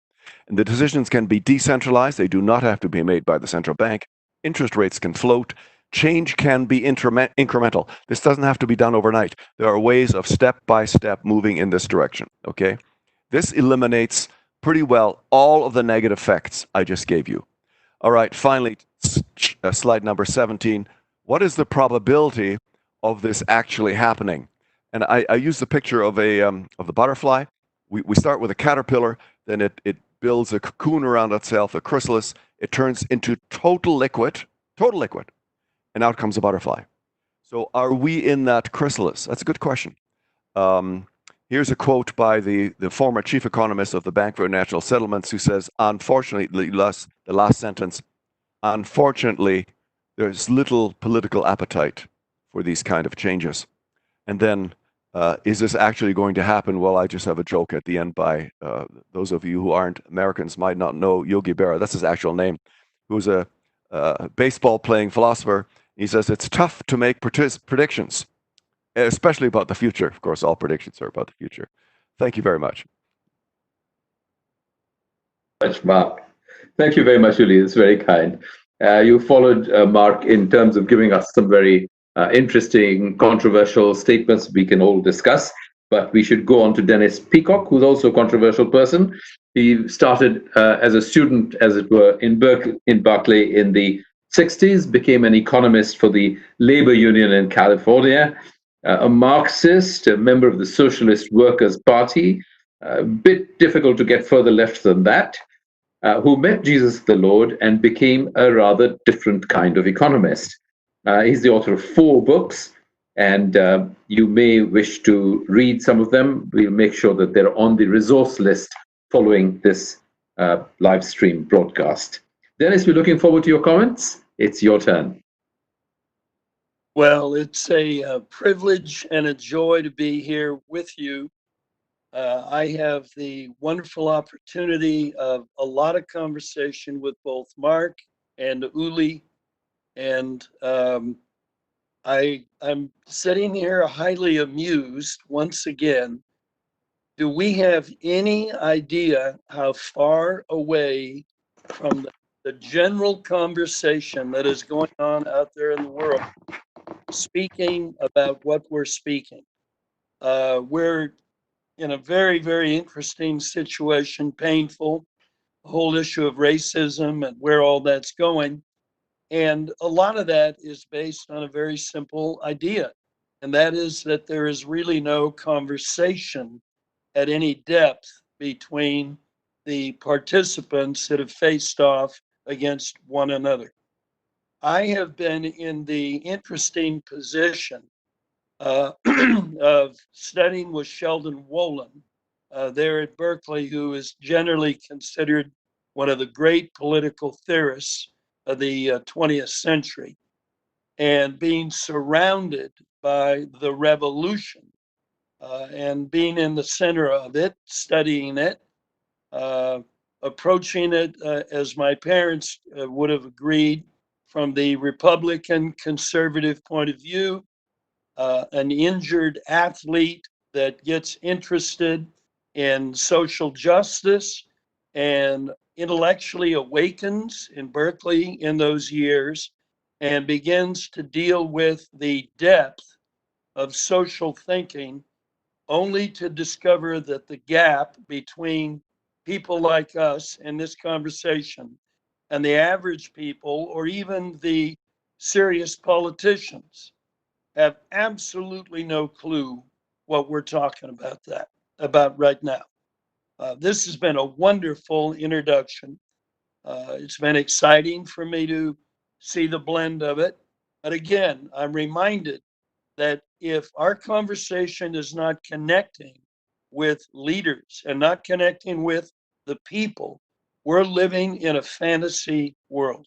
S5: And the decisions can be decentralized. They do not have to be made by the central bank. Interest rates can float. Change can be incremental. This doesn't have to be done overnight. There are ways of step-by-step moving in this direction, okay? This eliminates pretty well all of the negative effects I just gave you. All right, finally, slide number 17. What is the probability of this actually happening? And I use the picture of the butterfly. We start with a caterpillar, then it builds a cocoon around itself, a chrysalis. It turns into total liquid, and out comes a butterfly. So are we in that chrysalis? That's a good question. Here's a quote by the former chief economist of the Bank for International Settlements who says, unfortunately, the last sentence, unfortunately, there's little political appetite for these kind of changes. And then, is this actually going to happen? Well, I just have a joke at the end by those of you who aren't Americans might not know Yogi Berra. That's his actual name, who's a baseball-playing philosopher. He says it's tough to make predictions, especially about the future. Of course, all predictions are about the future. Thank you very much.
S1: Mark. Thank you very much, Ollie. It's very kind. You followed Mark in terms of giving us some very interesting, controversial statements we can all discuss. But we should go on to Dennis Peacock, who's also a controversial person. He started as a student, as it were, in Berkeley in the 60s, became an economist for the labor union in California, a Marxist, a member of the Socialist Workers' Party, a bit difficult to get further left than that, who met Jesus the Lord and became a rather different kind of economist. He's the author of 4 books, and you may wish to read some of them. We'll make sure that they're on the resource list following this live stream broadcast. Dennis, we're looking forward to your comments. It's your turn.
S6: Well, it's a privilege and a joy to be here with you. I have the wonderful opportunity of a lot of conversation with both Marc and Ollie, and I'm sitting here highly amused once again. Do we have any idea how far away from the general conversation that is going on out there in the world, speaking about what we're speaking? We're in a very, very interesting situation, painful, the whole issue of racism and where all that's going. And a lot of that is based on a very simple idea, and that is that there is really no conversation at any depth between the participants that have faced off against one another. I have been in the interesting position of studying with Sheldon Wolin there at Berkeley, who is generally considered one of the great political theorists of the 20th century, and being surrounded by the revolution and being in the center of it, studying it, approaching it as my parents would have agreed from the Republican conservative point of view, an injured athlete that gets interested in social justice and intellectually awakens in Berkeley in those years and begins to deal with the depth of social thinking only to discover that the gap between people like us in this conversation and the average people, or even the serious politicians, have absolutely no clue what we're talking about right now. This has been a wonderful introduction. It's been exciting for me to see the blend of it. But again, I'm reminded that if our conversation is not connecting with leaders and not connecting with the people, we're living in a fantasy world.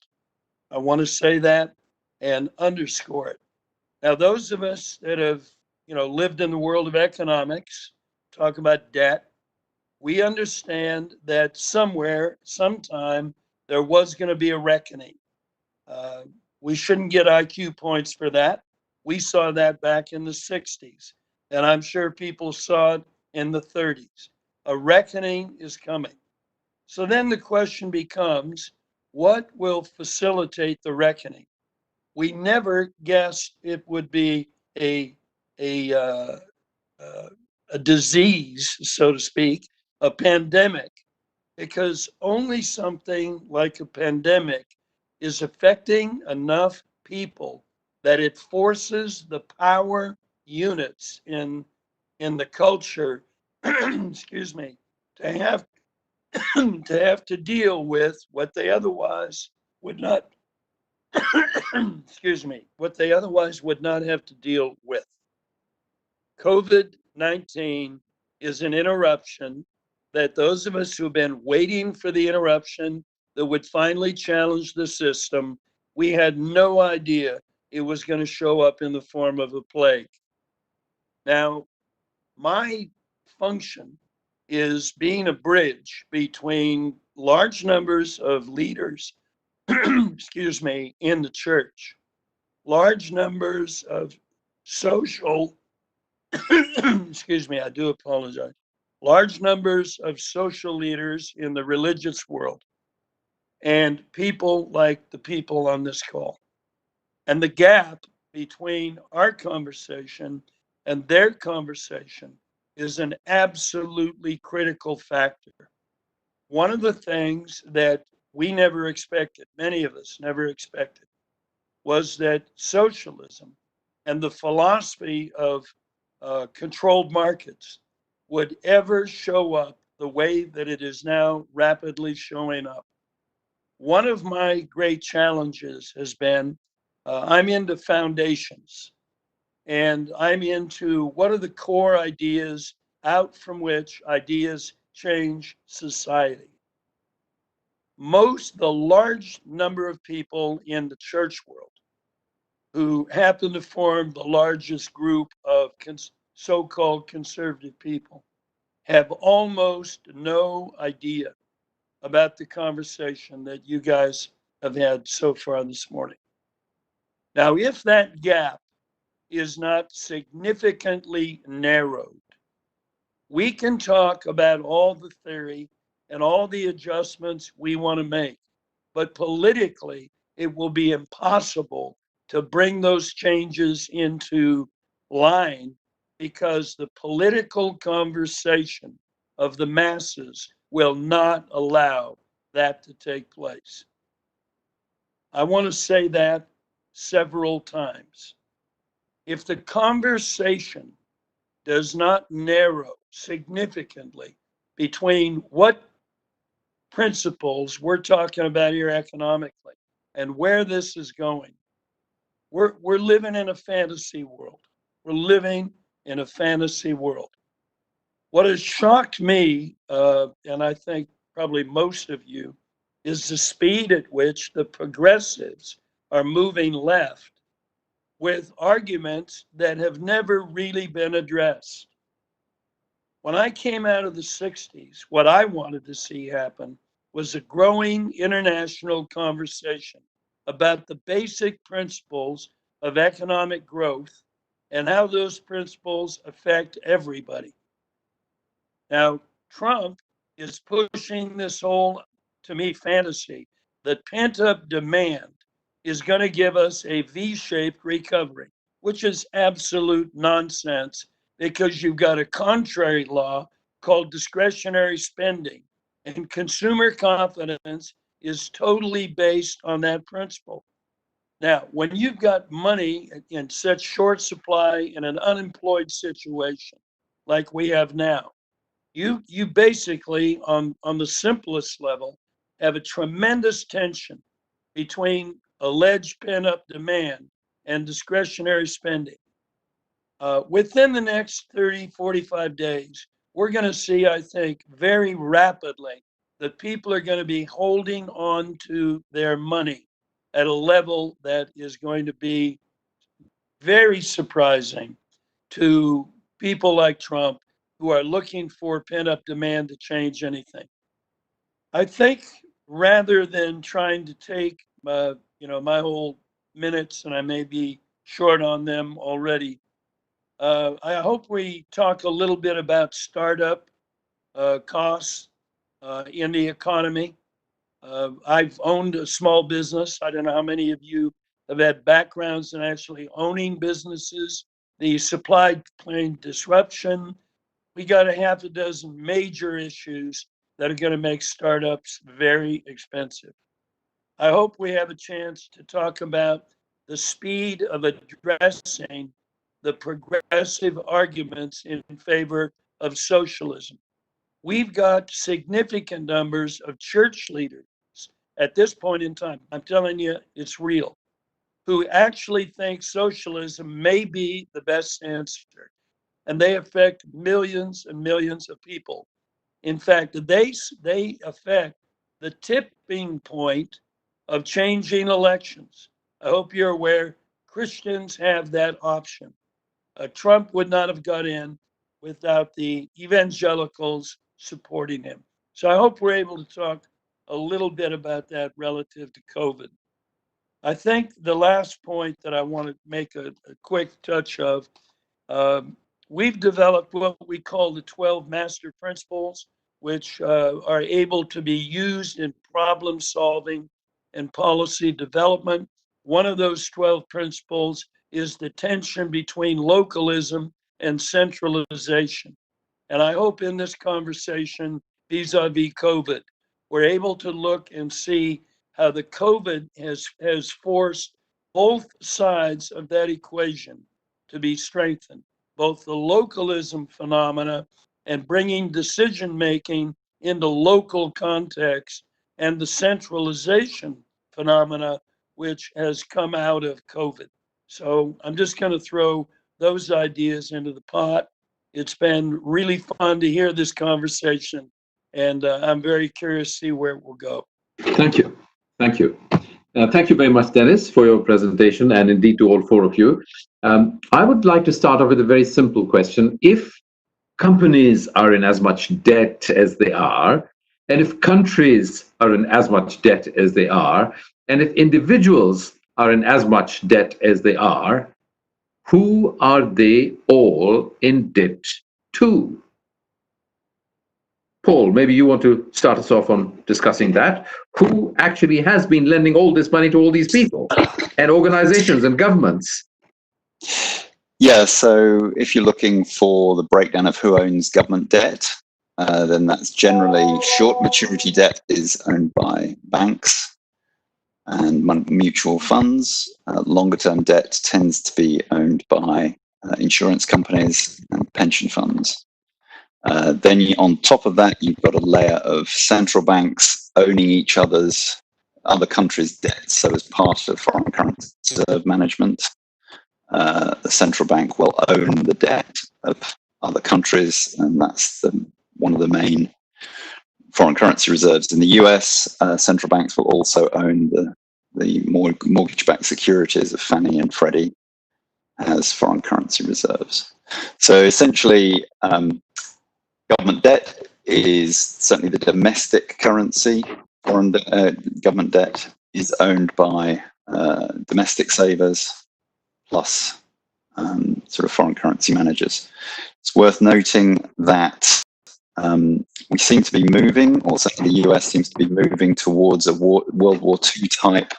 S6: I want to say that and underscore it. Now, those of us that have, lived in the world of economics, talk about debt, we understand that somewhere, sometime, there was going to be a reckoning. Uh, we shouldn't get IQ points for that. We saw that back in the 60s, and I'm sure people saw it in the 30s. A reckoning is coming. So then the question becomes, what will facilitate the reckoning? We never guessed it would be a a uh, uh, a disease, so to speak, a pandemic, because only something like a pandemic is affecting enough people that it forces the power units in the culture, excuse me, to have to deal with what they otherwise would not excuse me, what they otherwise would not have to deal with. COVID-19 is an interruption that those of us who've been waiting for the interruption that would finally challenge the system, we had no idea it was going to show up in the form of a plague. Now, my function is being a bridge between large numbers of leaders, excuse me, in the church, large numbers of social excuse me, I do apologize. Large numbers of social leaders in the religious world and people like the people on this call. And the gap between our conversation and their conversation is an absolutely critical factor. One of the things that we never expected, many of us never expected, was that socialism and the philosophy of controlled markets would ever show up the way that it is now rapidly showing up. One of my great challenges has been I'm into foundations, and I'm into what are the core ideas out from which ideas change society. The large number of people in the church world who happen to form the largest group of so-called conservative people have almost no idea about the conversation that you guys have had so far this morning. Now, if that gap is not significantly narrowed, we can talk about all the theory and all the adjustments we want to make, but politically, it will be impossible to bring those changes into line because the political conversation of the masses will not allow that to take place. I want to say that several times. If the conversation does not narrow significantly between what principles we're talking about here economically and where this is going, we're living in a fantasy world. We're living in a fantasy world. What has shocked me, and I think probably most of you, is the speed at which the progressives are moving left with arguments that have never really been addressed. When I came out of the 60s, what I wanted to see happen was a growing international conversation about the basic principles of economic growth and how those principles affect everybody. Now, Trump is pushing this whole, to me, fantasy that pent up demand is going to give us a V shaped recovery, which is absolute nonsense. because you've got a contrary law called discretionary spending. And consumer confidence is totally based on that principle. Now, when you've got money in such short supply in an unemployed situation like we have now, you basically, on the simplest level, have a tremendous tension between alleged pent-up demand and discretionary spending. Within the next 30, 45 days, we're going to see, I think, very rapidly that people are going to be holding on to their money at a level that is going to be very surprising to people like Trump who are looking for pent-up demand to change anything. I think rather than trying to take my whole minutes, and I may be short on them already, I hope we talk a little bit about startup costs in the economy. I've owned a small business. I don't know how many of you have had backgrounds in actually owning businesses. The supply chain disruption, we got a half a dozen major issues that are going to make startups very expensive. I hope we have a chance to talk about the speed of addressing the progressive arguments in favor of socialism. We've got significant numbers of church leaders at this point in time, I'm telling you, it's real, who actually think socialism may be the best answer. And they affect millions and millions of people. In fact, they affect the tipping point of changing elections. I hope you're aware Christians have that option. Trump would not have got in without the evangelicals supporting him. So I hope we're able to talk a little bit about that relative to COVID. I think the last point that I want to make a quick touch of, we've developed what we call the 12 master principles, which are able to be used in problem solving and policy development. One of those 12 principles is the tension between localism and centralization. And I hope in this conversation vis-a-vis COVID, we're able to look and see how the COVID has forced both sides of that equation to be strengthened, both the localism phenomena and bringing decision-making into local context, and the centralization phenomena which has come out of COVID. So I'm just going to throw those ideas into the pot. It's been really fun to hear this conversation, and I'm very curious to see where it will go.
S1: Thank you. Thank you. Thank you very much, Dennis, for your presentation, and indeed to all four of you. I would like to start off with a very simple question. If companies are in as much debt as they are, and if countries are in as much debt as they are, and if individuals are in as much debt as they are, who are they all in debt to? Paul, maybe you want to start us off on discussing that. Who actually has been lending all this money to all these people and organizations and governments?
S3: Yeah, so if you're looking for the breakdown of who owns government debt, then that's generally short maturity debt is owned by banks and mutual funds. Longer term debt tends to be owned by insurance companies and pension funds. Then on top of that, you've got a layer of central banks owning each other countries' debt. So as part of foreign currency reserve management, the central bank will own the debt of other countries, and that's one of the main foreign currency reserves. In the US, central banks will also own the mortgage-backed securities of Fannie and Freddie as foreign currency reserves. So essentially, government debt is certainly the domestic currency. Foreign government debt is owned by domestic savers plus sort of foreign currency managers. It's worth noting that we seem to be moving, or certainly the US seems to be moving towards a World War II type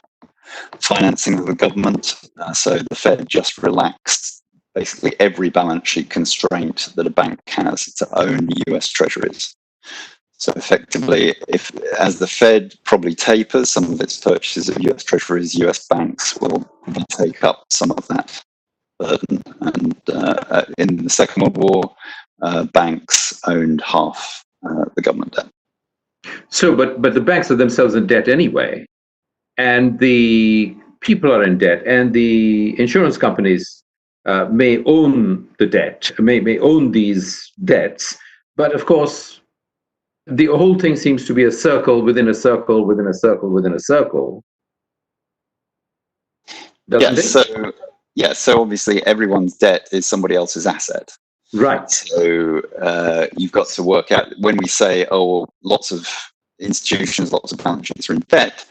S3: financing of the government. So the Fed just relaxed basically every balance sheet constraint that a bank has to own US treasuries. So effectively, if as the Fed probably tapers some of its purchases of US treasuries, US banks will take up some of that burden. And in the Second World War, banks owned half the government debt.
S1: So, but the banks are themselves in debt anyway, and the people are in debt, and the insurance companies may own the debt, may own these debts, but of course, the whole thing seems to be a circle within a circle within a circle within a circle.
S3: So obviously everyone's debt is somebody else's asset.
S1: Right.
S3: So you've got to work out, when we say, oh, lots of institutions, lots of balance sheets are in debt,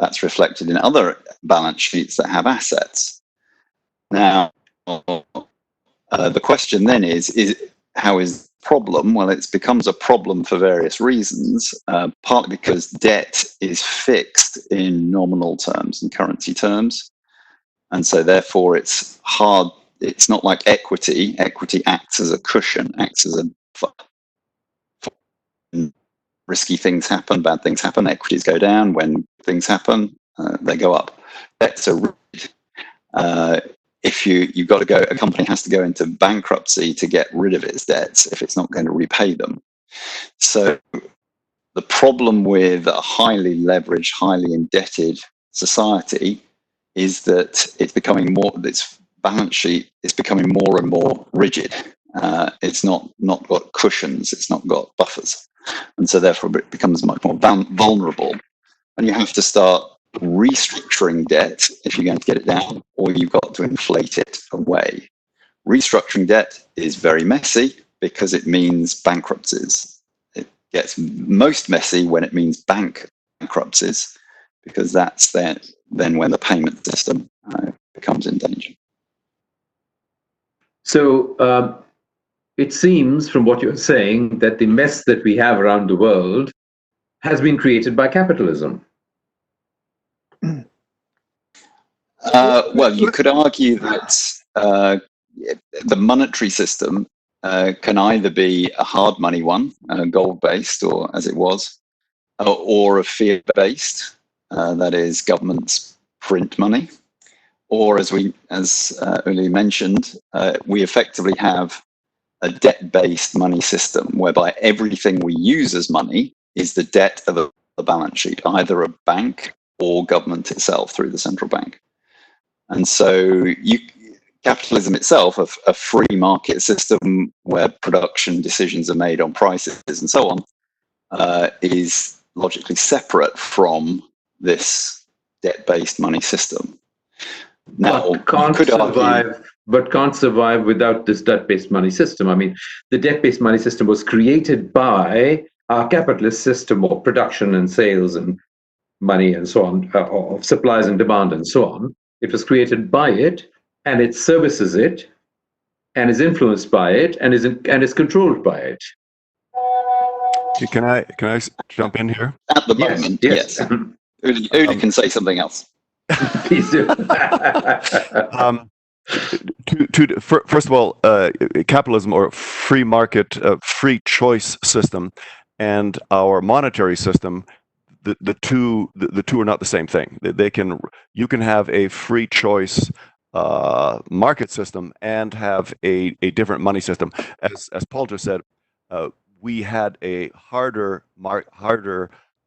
S3: that's reflected in other balance sheets that have assets. Now, the question then is how is the problem? Well, it becomes a problem for various reasons, partly because debt is fixed in nominal terms and currency terms. And so therefore it's hard. It's not like equity. Equity acts as a cushion, acts as a risky things happen, bad things happen, equities go down. When things happen, they go up. Debts are rigid. If you've got to go, a company has to go into bankruptcy to get rid of its debts if it's not going to repay them. So the problem with a highly leveraged, highly indebted society is that it's becoming more, its balance sheet is becoming more and more rigid. It's not got cushions, it's not got buffers. And so therefore it becomes much more vulnerable. And you have to start restructuring debt if you're going to get it down, or you've got to inflate it away. Restructuring debt is very messy because it means bankruptcies. It gets most messy when it means bank bankruptcies, because that's then when the payment system becomes in danger.
S1: So it seems from what you're saying that the mess that we have around the world has been created by capitalism.
S3: Well, you could argue that the monetary system can either be a hard money one, gold-based, or as it was, or a fiat-based, that is, governments print money, or as Ollie mentioned, we effectively have a debt-based money system whereby everything we use as money is the debt of a balance sheet, either a bank or government itself through the central bank. And so capitalism itself, a free market system where production decisions are made on prices and so on, is logically separate from this debt-based money system. Now,
S1: but can't survive without this debt-based money system. I mean, the debt-based money system was created by our capitalist system of production and sales and money and so on, of supplies and demand and so on. It was created by it, and it services it, and is influenced by it, and is controlled by it.
S5: Can I jump in here?
S3: At the moment, yes. Ollie can say something else.
S1: Please do.
S5: First of all, capitalism or free market, free choice system, and our monetary system, the two are not the same thing. You can have a free choice market system and have a different money system. As Paul just said, we had a harder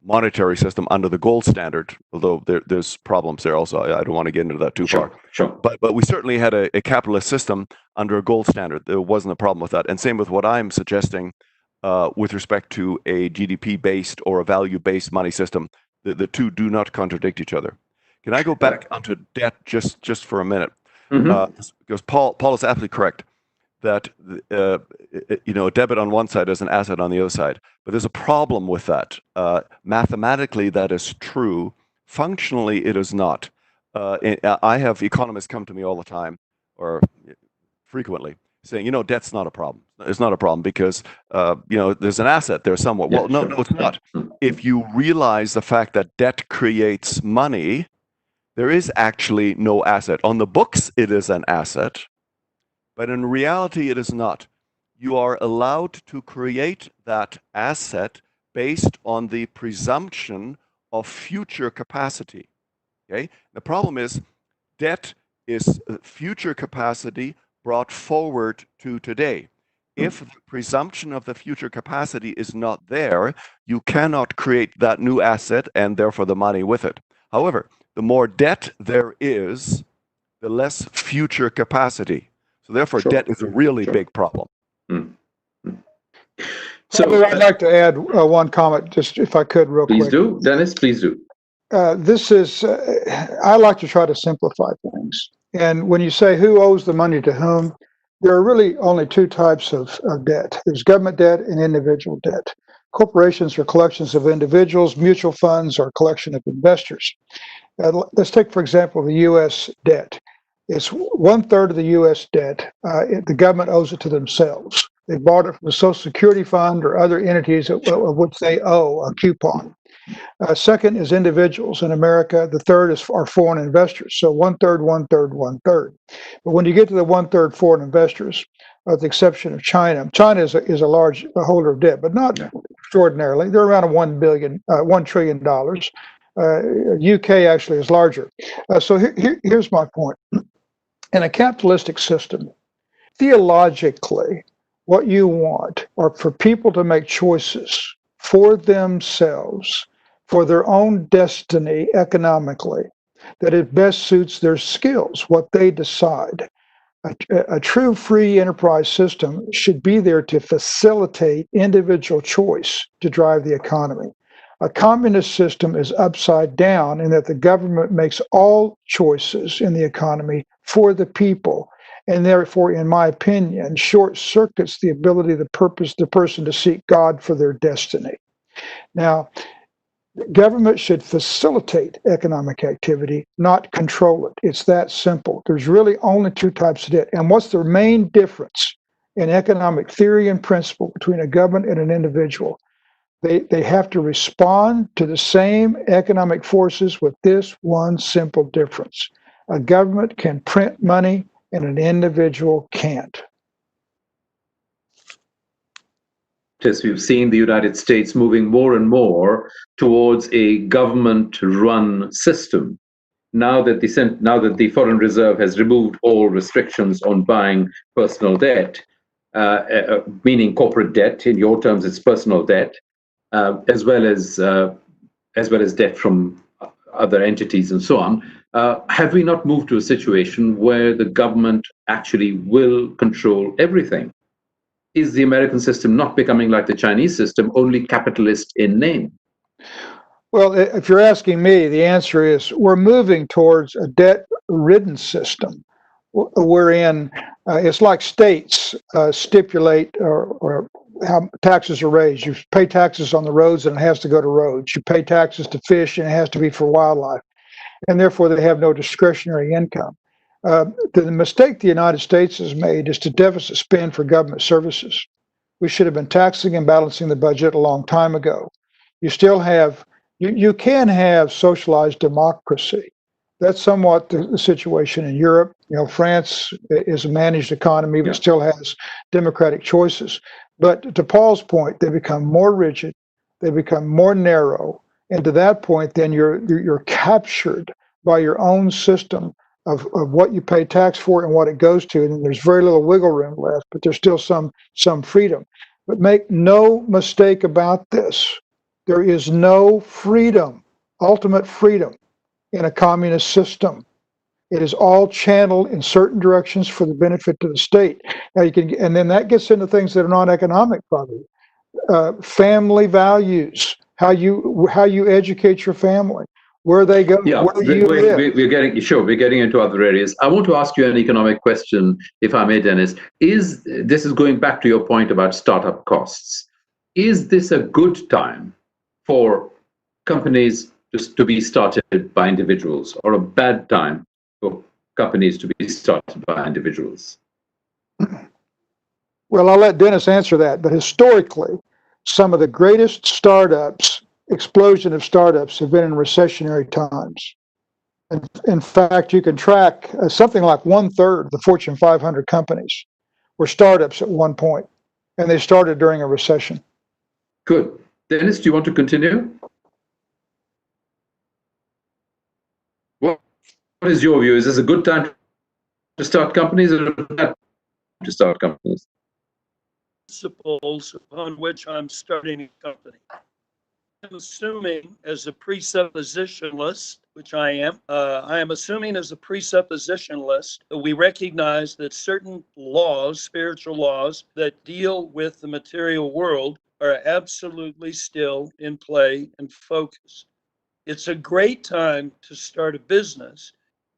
S5: monetary system under the gold standard, although there's problems there also. I don't want to get into that too far.
S1: Sure.
S5: But we certainly had a capitalist system under a gold standard. There wasn't a problem with that. And same with what I'm suggesting with respect to a GDP-based or a value-based money system. The two do not contradict each other. Can I go back onto debt just for a minute?
S1: Mm-hmm.
S5: Because Paul is absolutely correct that a debit on one side is an asset on the other side. But there's a problem with that. Mathematically, that is true. Functionally, it is not. I have economists come to me all the time, or frequently, saying, debt's not a problem. It's not a problem because, there's an asset there somewhat. Well, no, it's not. If you realize the fact that debt creates money, there is actually no asset. On the books, it is an asset. but in reality, it is not. You are allowed to create that asset based on the presumption of future capacity. Okay? The problem is debt is future capacity brought forward to today. If the presumption of the future capacity is not there, you cannot create that new asset and therefore the money with it. However, the more debt there is, the less future capacity. So therefore,
S1: Sure.
S5: debt is a really big problem.
S1: Mm.
S4: So
S1: So
S4: I'd like to add one comment, just if I could, real
S1: please
S4: quick.
S1: do, Dennis, please do.
S4: This is, I like to try to simplify things. And when you say who owes the money to whom, there are really only two types of debt. There's government debt and individual debt. Corporations are collections of individuals. Mutual funds are a collection of investors. Let's take, for example, the U.S. debt. It's 1/3 of the U.S. debt. The government owes it to themselves. They bought it from the Social Security Fund or other entities of which they owe a coupon. Second is individuals in America. The third are foreign investors. So 1/3, 1/3, 1/3. But when you get to the 1/3 foreign investors, with the exception of China, China is a large holder of debt, but not extraordinarily. They're around $1 trillion. UK actually is larger. So here's my point. In a capitalistic system, theologically, what you want are for people to make choices for themselves, for their own destiny economically, that it best suits their skills, what they decide. A true free enterprise system should be there to facilitate individual choice to drive the economy. A communist system is upside down in that the government makes all choices in the economy for the people, and therefore, in my opinion, short circuits the ability, the person to seek God for their destiny. Now, government should facilitate economic activity, not control it. It's that simple. There's really only two types of debt. And what's the main difference in economic theory and principle between a government and an individual? They have to respond to the same economic forces with this one simple difference. A government can print money and an individual can't.
S1: Yes, we've seen the United States moving more and more towards a government-run system. Now that the Foreign Reserve has removed all restrictions on buying personal debt, meaning corporate debt, in your terms, it's personal debt, as well as debt from other entities and so on. Have we not moved to a situation where the government actually will control everything? Is the American system not becoming like the Chinese system, only capitalist in name?
S4: Well, if you're asking me, the answer is we're moving towards a debt-ridden system. We're in, it's like states stipulate or how taxes are raised. You pay taxes on the roads and it has to go to roads. You pay taxes to fish and it has to be for wildlife. And therefore they have no discretionary income. The mistake the United States has made is to deficit spend for government services. We should have been taxing and balancing the budget a long time ago. You still have, you can have socialized democracy. That's somewhat the situation in Europe. You know, France is a managed economy, but still has democratic choices. But to Paul's point, they become more rigid, they become more narrow, and to that point, then you're captured by your own system of what you pay tax for and what it goes to, and there's very little wiggle room left. But there's still some freedom. But make no mistake about this: there is no freedom, ultimate freedom, in a communist system. It is all channeled in certain directions for the benefit to the state. Now you can, and then that gets into things that are not economic, probably. Family values, how you educate your family, where they go, where you live.
S1: We're getting into other areas. I want to ask you an economic question, if I may, Dennis. This is going back to your point about startup costs. Is this a good time for companies just to be started by individuals, or a bad time for companies to be started by individuals?
S4: Well, I'll let Dennis answer that. But historically, some of the greatest explosion of startups have been in recessionary times. In fact, you can track something like 1/3 of the Fortune 500 companies were startups at one point, and they started during a recession.
S1: Good. Dennis, do you want to continue? What is your view? Is this a good time to start companies or a bad time to start companies?
S6: Principles upon which I'm starting a company. I'm assuming as a presuppositionalist, which I am assuming as a presuppositionalist that we recognize that certain laws, spiritual laws that deal with the material world are absolutely still in play and focused. It's a great time to start a business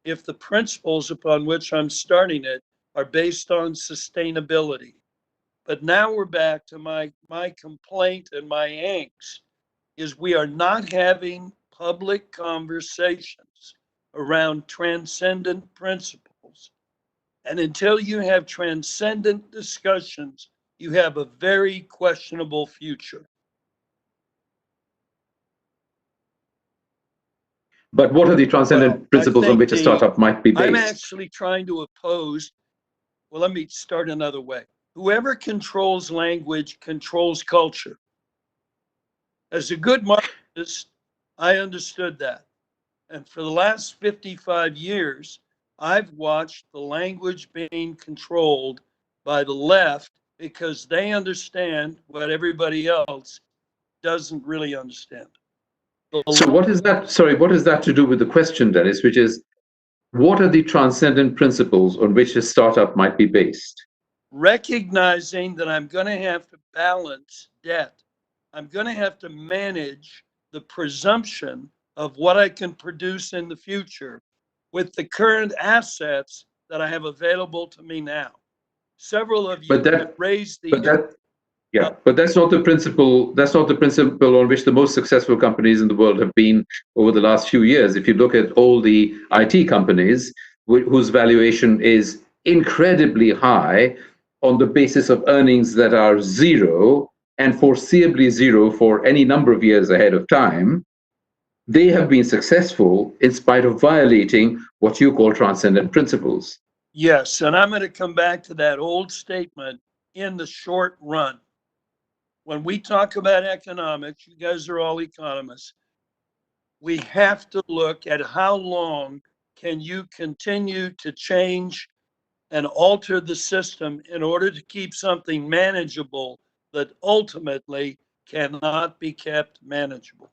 S6: if the principles upon which I'm starting it are based on sustainability. But now we're back to my complaint and my angst is we are not having public conversations around transcendent principles. And until you have transcendent discussions, you have a very questionable future.
S1: But what are the transcendent principles on which a startup might be based?
S6: I'm actually trying to oppose, well, let me start another way. Whoever controls language controls culture. As a good Marxist, I understood that. And for the last 55 years, I've watched the language being controlled by the left because they understand what everybody else doesn't really understand.
S1: So what is that? Sorry, what is that to do with the question, Dennis, which is, what are the transcendent principles on which a startup might be based?
S6: Recognizing that I'm going to have to balance debt. I'm going to have to manage the presumption of what I can produce in the future with the current assets that I have available to me now. Several of you have raised the
S1: but that's not the principle. That's not the principle on which the most successful companies in the world have been over the last few years. If you look at all the IT companies whose valuation is incredibly high on the basis of earnings that are zero and foreseeably zero for any number of years ahead of time, they have been successful in spite of violating what you call transcendent principles.
S6: Yes, and I'm going to come back to that old statement in the short run. When we talk about economics, you guys are all economists, we have to look at how long can you continue to change and alter the system in order to keep something manageable that ultimately cannot be kept manageable.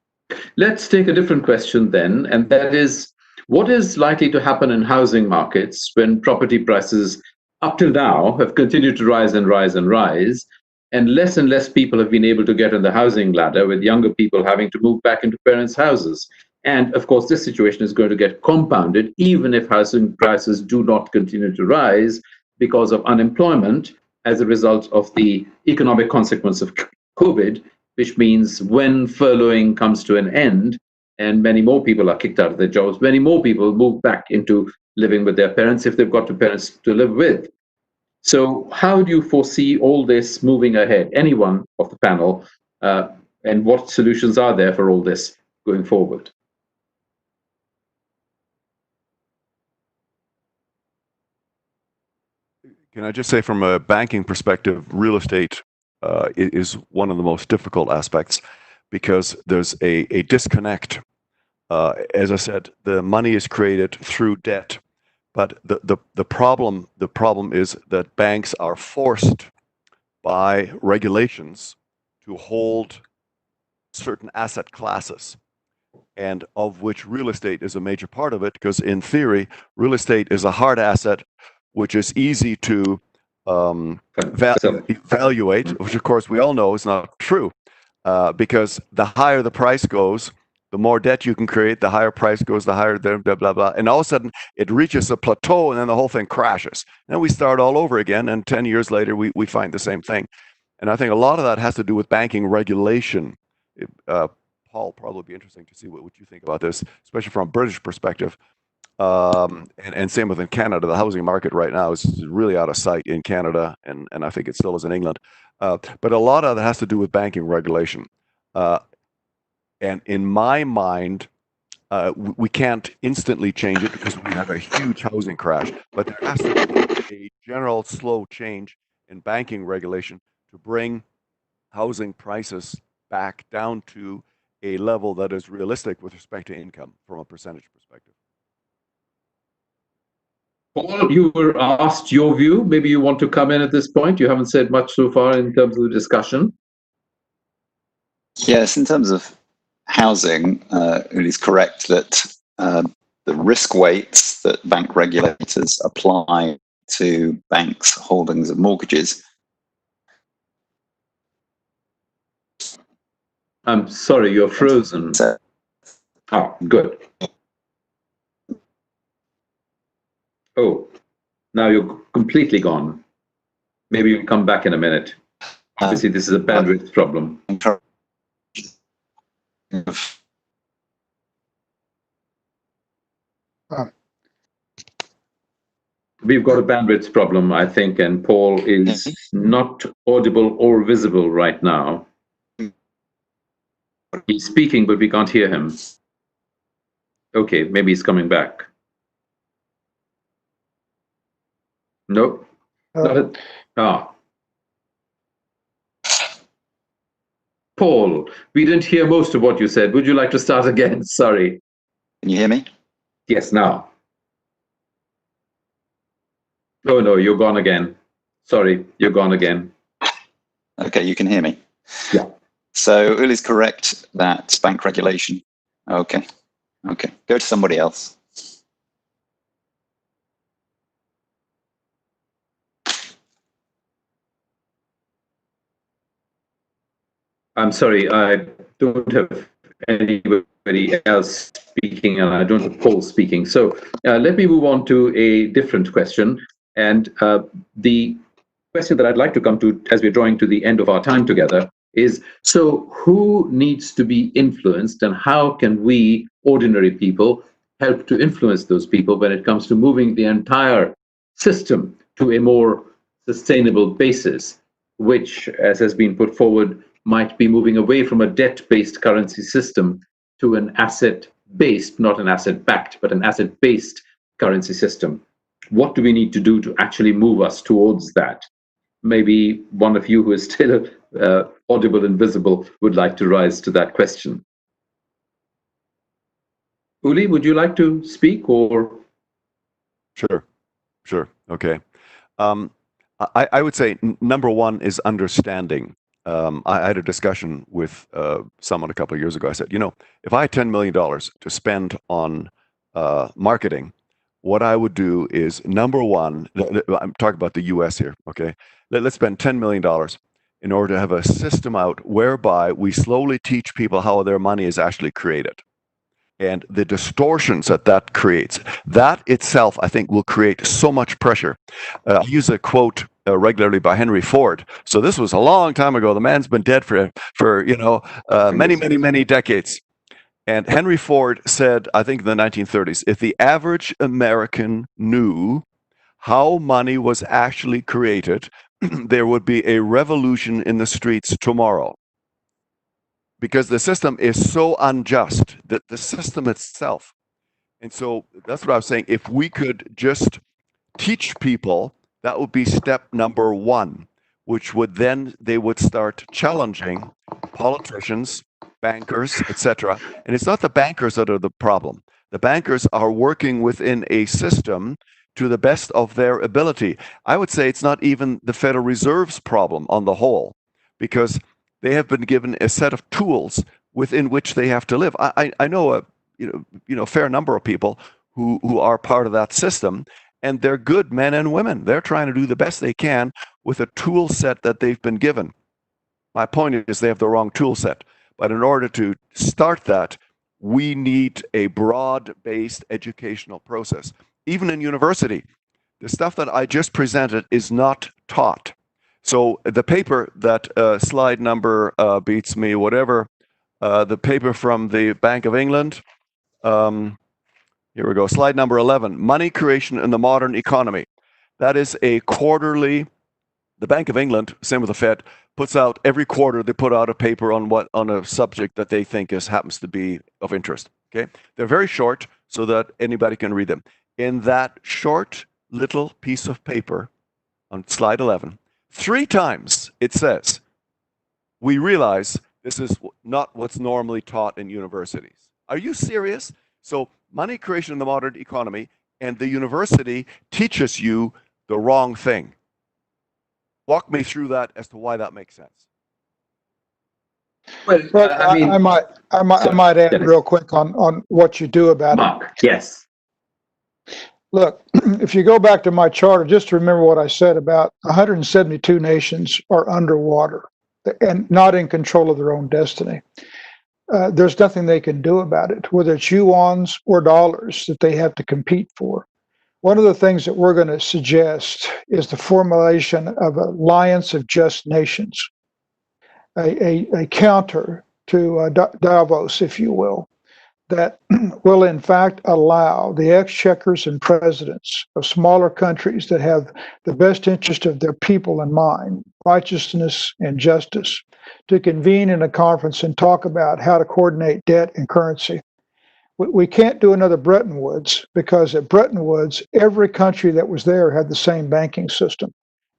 S1: Let's take a different question then, and that is, what is likely to happen in housing markets when property prices up till now have continued to rise and rise and rise, and less people have been able to get on the housing ladder, with younger people having to move back into parents' houses? And of course, this situation is going to get compounded even if housing prices do not continue to rise because of unemployment as a result of the economic consequence of COVID, which means when furloughing comes to an end and many more people are kicked out of their jobs, many more people move back into living with their parents if they've got two parents to live with. So how do you foresee all this moving ahead? Anyone of the panel, and what solutions are there for all this going forward?
S5: Can I just say, from a banking perspective, real estate is one of the most difficult aspects because there's a disconnect. As I said, the money is created through debt, but the problem is that banks are forced by regulations to hold certain asset classes, and of which real estate is a major part of it, because in theory, real estate is a hard asset which is easy to evaluate, which of course we all know is not true, because the higher the price goes, the more debt you can create, the higher price goes, the higher blah, blah, blah. And all of a sudden it reaches a plateau and then the whole thing crashes. And we start all over again, and 10 years later we find the same thing. And I think a lot of that has to do with banking regulation. Paul, probably be interesting to see what you think about this, especially from a British perspective. And same with in Canada. The housing market right now is really out of sight in Canada, and I think it still is in England. But a lot of that has to do with banking regulation. And in my mind, we can't instantly change it because we have a huge housing crash. But there has to be a general slow change in banking regulation to bring housing prices back down to a level that is realistic with respect to income from a percentage perspective.
S1: Paul, you were asked your view. Maybe you want to come in at this point. You haven't said much so far in terms of the discussion.
S3: Yes, in terms of housing, it is correct that the risk weights that bank regulators apply to banks' holdings of mortgages.
S1: I'm sorry, you're frozen. Oh, good. Oh, now you're completely gone. Maybe you can come back in a minute. Obviously, this is a bandwidth problem. We've got a bandwidth problem, I think, and Paul is not audible or visible right now. He's speaking, but we can't hear him. Okay, maybe he's coming back. Nope. Not it. Ah. Paul, we didn't hear most of what you said. Would you like to start again? Sorry.
S3: Can you hear me?
S1: Yes, now. Oh, no, you're gone again. Sorry, you're gone again.
S3: Okay, you can hear me.
S1: Yeah.
S3: So Uli's correct that bank regulation. Okay. Go to somebody else.
S1: I'm sorry, I don't have anybody else speaking, and I don't have Paul speaking. So let me move on to a different question. And the question that I'd like to come to as we're drawing to the end of our time together is, so who needs to be influenced, and how can we, ordinary people, help to influence those people when it comes to moving the entire system to a more sustainable basis, which, as has been put forward, might be moving away from a debt-based currency system to an asset-based, not an asset-backed, but an asset-based currency system. What do we need to do to actually move us towards that? Maybe one of you who is still audible and visible would like to rise to that question. Uli, would you like to speak, or?
S5: Sure. Okay. I would say number one is understanding. I had a discussion with someone a couple of years ago. I said, if I had $10 million to spend on marketing, what I would do is, number one, I'm talking about the US here, okay? Let's spend $10 million in order to have a system out whereby we slowly teach people how their money is actually created. And the distortions that creates, that itself, I think, will create so much pressure. I use a quote regularly by Henry Ford. So this was a long time ago. The man's been dead for many decades. And Henry Ford said, I think in the 1930s, if the average American knew how money was actually created, there would be a revolution in the streets tomorrow. Because the system is so unjust, that the system itself. And so that's what I was saying. If we could just teach people, that would be step number one, which would then, they would start challenging politicians, bankers, etc. And it's not the bankers that are the problem. The bankers are working within a system to the best of their ability. I would say it's not even the Federal Reserve's problem on the whole, because they have been given a set of tools within which they have to live. I know a fair number of people who are part of that system, and they're good men and women. They're trying to do the best they can with a tool set that they've been given. My point is they have the wrong tool set. But in order to start that, we need a broad-based educational process. Even in university, the stuff that I just presented is not taught. So the paper that slide number beats me, whatever, the paper from the Bank of England, here we go, slide number 11, money creation in the modern economy. That is a quarterly, the Bank of England, same with the Fed, puts out every quarter, they put out a paper on a subject that they think happens to be of interest, okay? They're very short so that anybody can read them. In that short little piece of paper on slide 11, 3 times it says, we realize this is not what's normally taught in universities. Are you serious? So money creation in the modern economy, and the university teaches you the wrong thing. Walk me through that as to why that makes sense.
S1: Well,
S4: But
S1: I mean,
S4: I might add
S1: Dennis.
S4: real quick on what you do about it.
S1: Marc, yes.
S4: Look, if you go back to my charter, just to remember what I said about 172 nations are underwater and not in control of their own destiny. There's nothing they can do about it, whether it's yuans or dollars that they have to compete for. One of the things that we're going to suggest is the formulation of an alliance of just nations, a counter to Davos, if you will, that will in fact allow the exchequers and presidents of smaller countries that have the best interest of their people in mind, righteousness and justice, to convene in a conference and talk about how to coordinate debt and currency. We can't do another Bretton Woods because at Bretton Woods, every country that was there had the same banking system.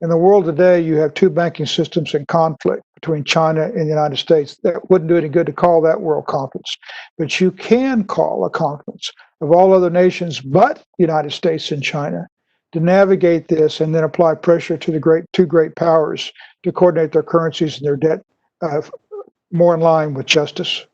S4: In the world today, you have 2 banking systems in conflict between China and the United States. That wouldn't do any good to call that World Conference. But you can call a conference of all other nations but the United States and China to navigate this and then apply pressure to the 2 great powers to coordinate their currencies and their debt more in line with justice.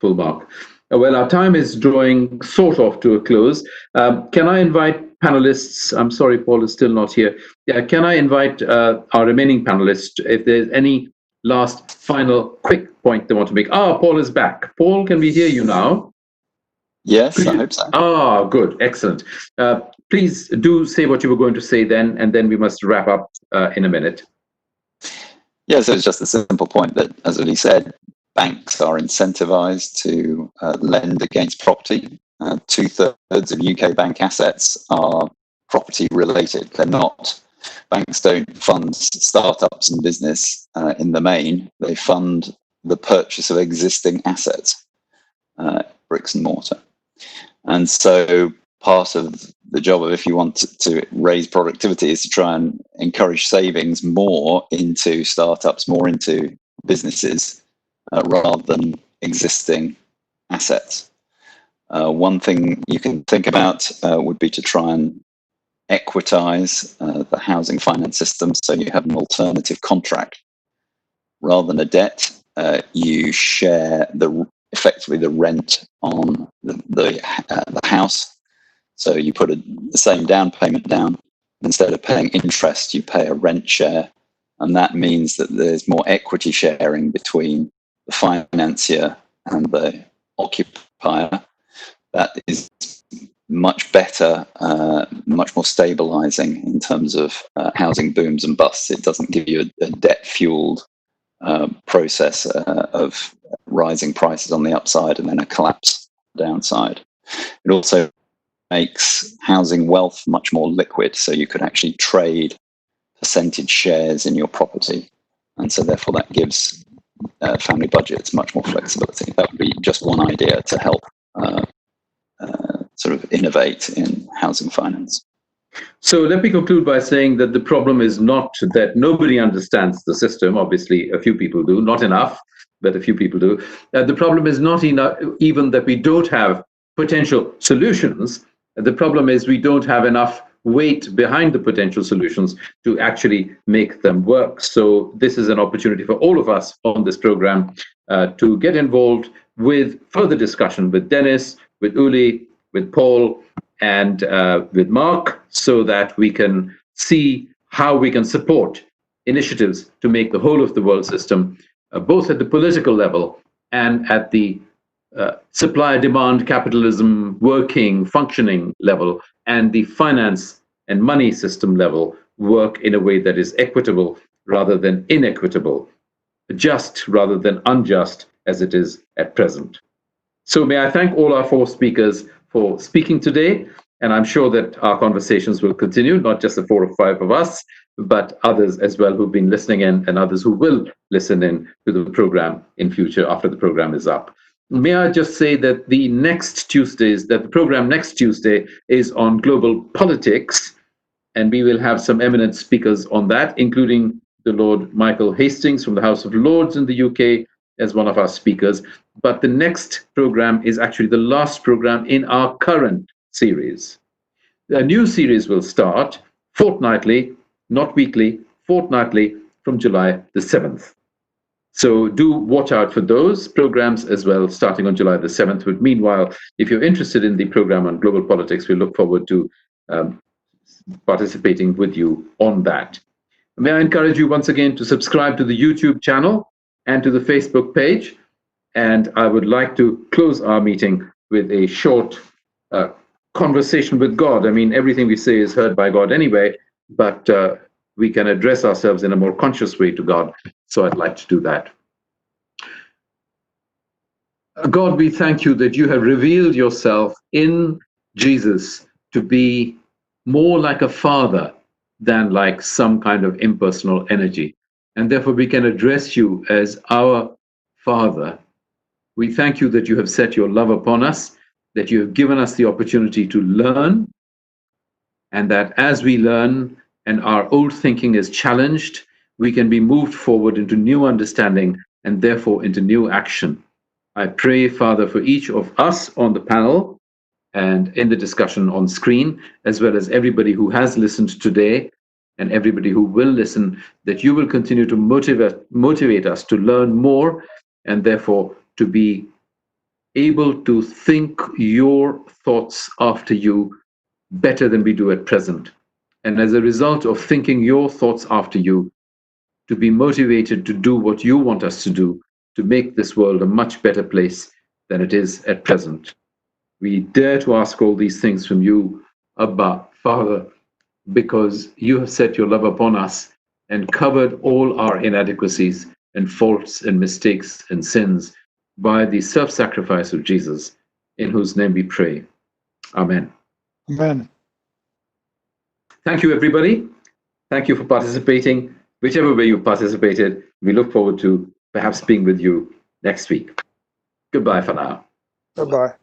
S1: Full mark. Well, our time is drawing sort of to a close. Can I invite panelists? I'm sorry, Paul is still not here. Yeah, can I invite our remaining panelists if there's any last, final, quick point they want to make? Paul is back. Paul, can we hear you now?
S3: Yes, I hope so.
S1: Good, excellent. Please do say what you were going to say then, and then we must wrap up in a minute.
S3: Yeah, so it's just a simple point that, as Ollie said, banks are incentivized to lend against property. 2/3 of UK bank assets are property related. They're not. Banks don't fund startups and business in the main. They fund the purchase of existing assets, bricks and mortar. And so part of the job of, if you want to raise productivity, is to try and encourage savings more into startups, more into businesses, rather than existing assets. One thing you can think about would be to try and equitize the housing finance system, so you have an alternative contract. Rather than a debt, you share effectively the rent on the house. So you put the same down payment down. Instead of paying interest, you pay a rent share, and that means that there's more equity sharing between the financier and the occupier. That is much better, much more stabilizing in terms of housing booms and busts. It doesn't give you a debt-fueled process of rising prices on the upside and then a collapse downside. It also makes housing wealth much more liquid, so you could actually trade percentage shares in your property, and so therefore that gives family budgets much more flexibility. That would be just one idea to help sort of innovate in housing finance.
S1: So let me conclude by saying that the problem is not that nobody understands the system. Obviously, a few people do, not enough, but a few people do. The problem is not even that we don't have potential solutions. The problem is we don't have enough weight behind the potential solutions to actually make them work. So this is an opportunity for all of us on this program to get involved with further discussion with Dennis, with Ollie, with Paul, and with Marc, so that we can see how we can support initiatives to make the whole of the world system, both at the political level and at the supply, demand, capitalism, working, functioning level, and the finance and money system level, work in a way that is equitable rather than inequitable, just rather than unjust as it is at present. So may I thank all our 4 speakers for speaking today, and I'm sure that our conversations will continue, not just the 4 or 5 of us, but others as well who've been listening in, and others who will listen in to the program in future after the program is up. May I just say that the program next Tuesday is on global politics, and we will have some eminent speakers on that, including the Lord Michael Hastings from the House of Lords in the UK as one of our speakers. But the next program is actually the last program in our current series. A new series will start fortnightly, not weekly, fortnightly from July the 7th. So do watch out for those programs as well, starting on July the 7th. But meanwhile, if you're interested in the program on global politics, we look forward to participating with you on that. May I encourage you once again to subscribe to the YouTube channel and to the Facebook page. And I would like to close our meeting with a short conversation with God. I mean, everything we say is heard by God anyway, but we can address ourselves in a more conscious way to God. So I'd like to do that. God, we thank you that you have revealed yourself in Jesus to be more like a father than like some kind of impersonal energy. And therefore we can address you as our Father. We thank you that you have set your love upon us, that you have given us the opportunity to learn, and that as we learn and our old thinking is challenged, we can be moved forward into new understanding and therefore into new action. I pray, Father, for each of us on the panel and in the discussion on screen, as well as everybody who has listened today and everybody who will listen, that you will continue to motivate us to learn more and therefore to be able to think your thoughts after you better than we do at present. And as a result of thinking your thoughts after you, to be motivated to do what you want us to do, to make this world a much better place than it is at present. We dare to ask all these things from you, Abba, Father, because you have set your love upon us and covered all our inadequacies and faults and mistakes and sins by the self-sacrifice of Jesus, in whose name we pray. Amen.
S4: Amen.
S1: Thank you, everybody. Thank you for participating. Whichever way you participated, we look forward to perhaps being with you next week. Goodbye for now.
S4: Bye-bye.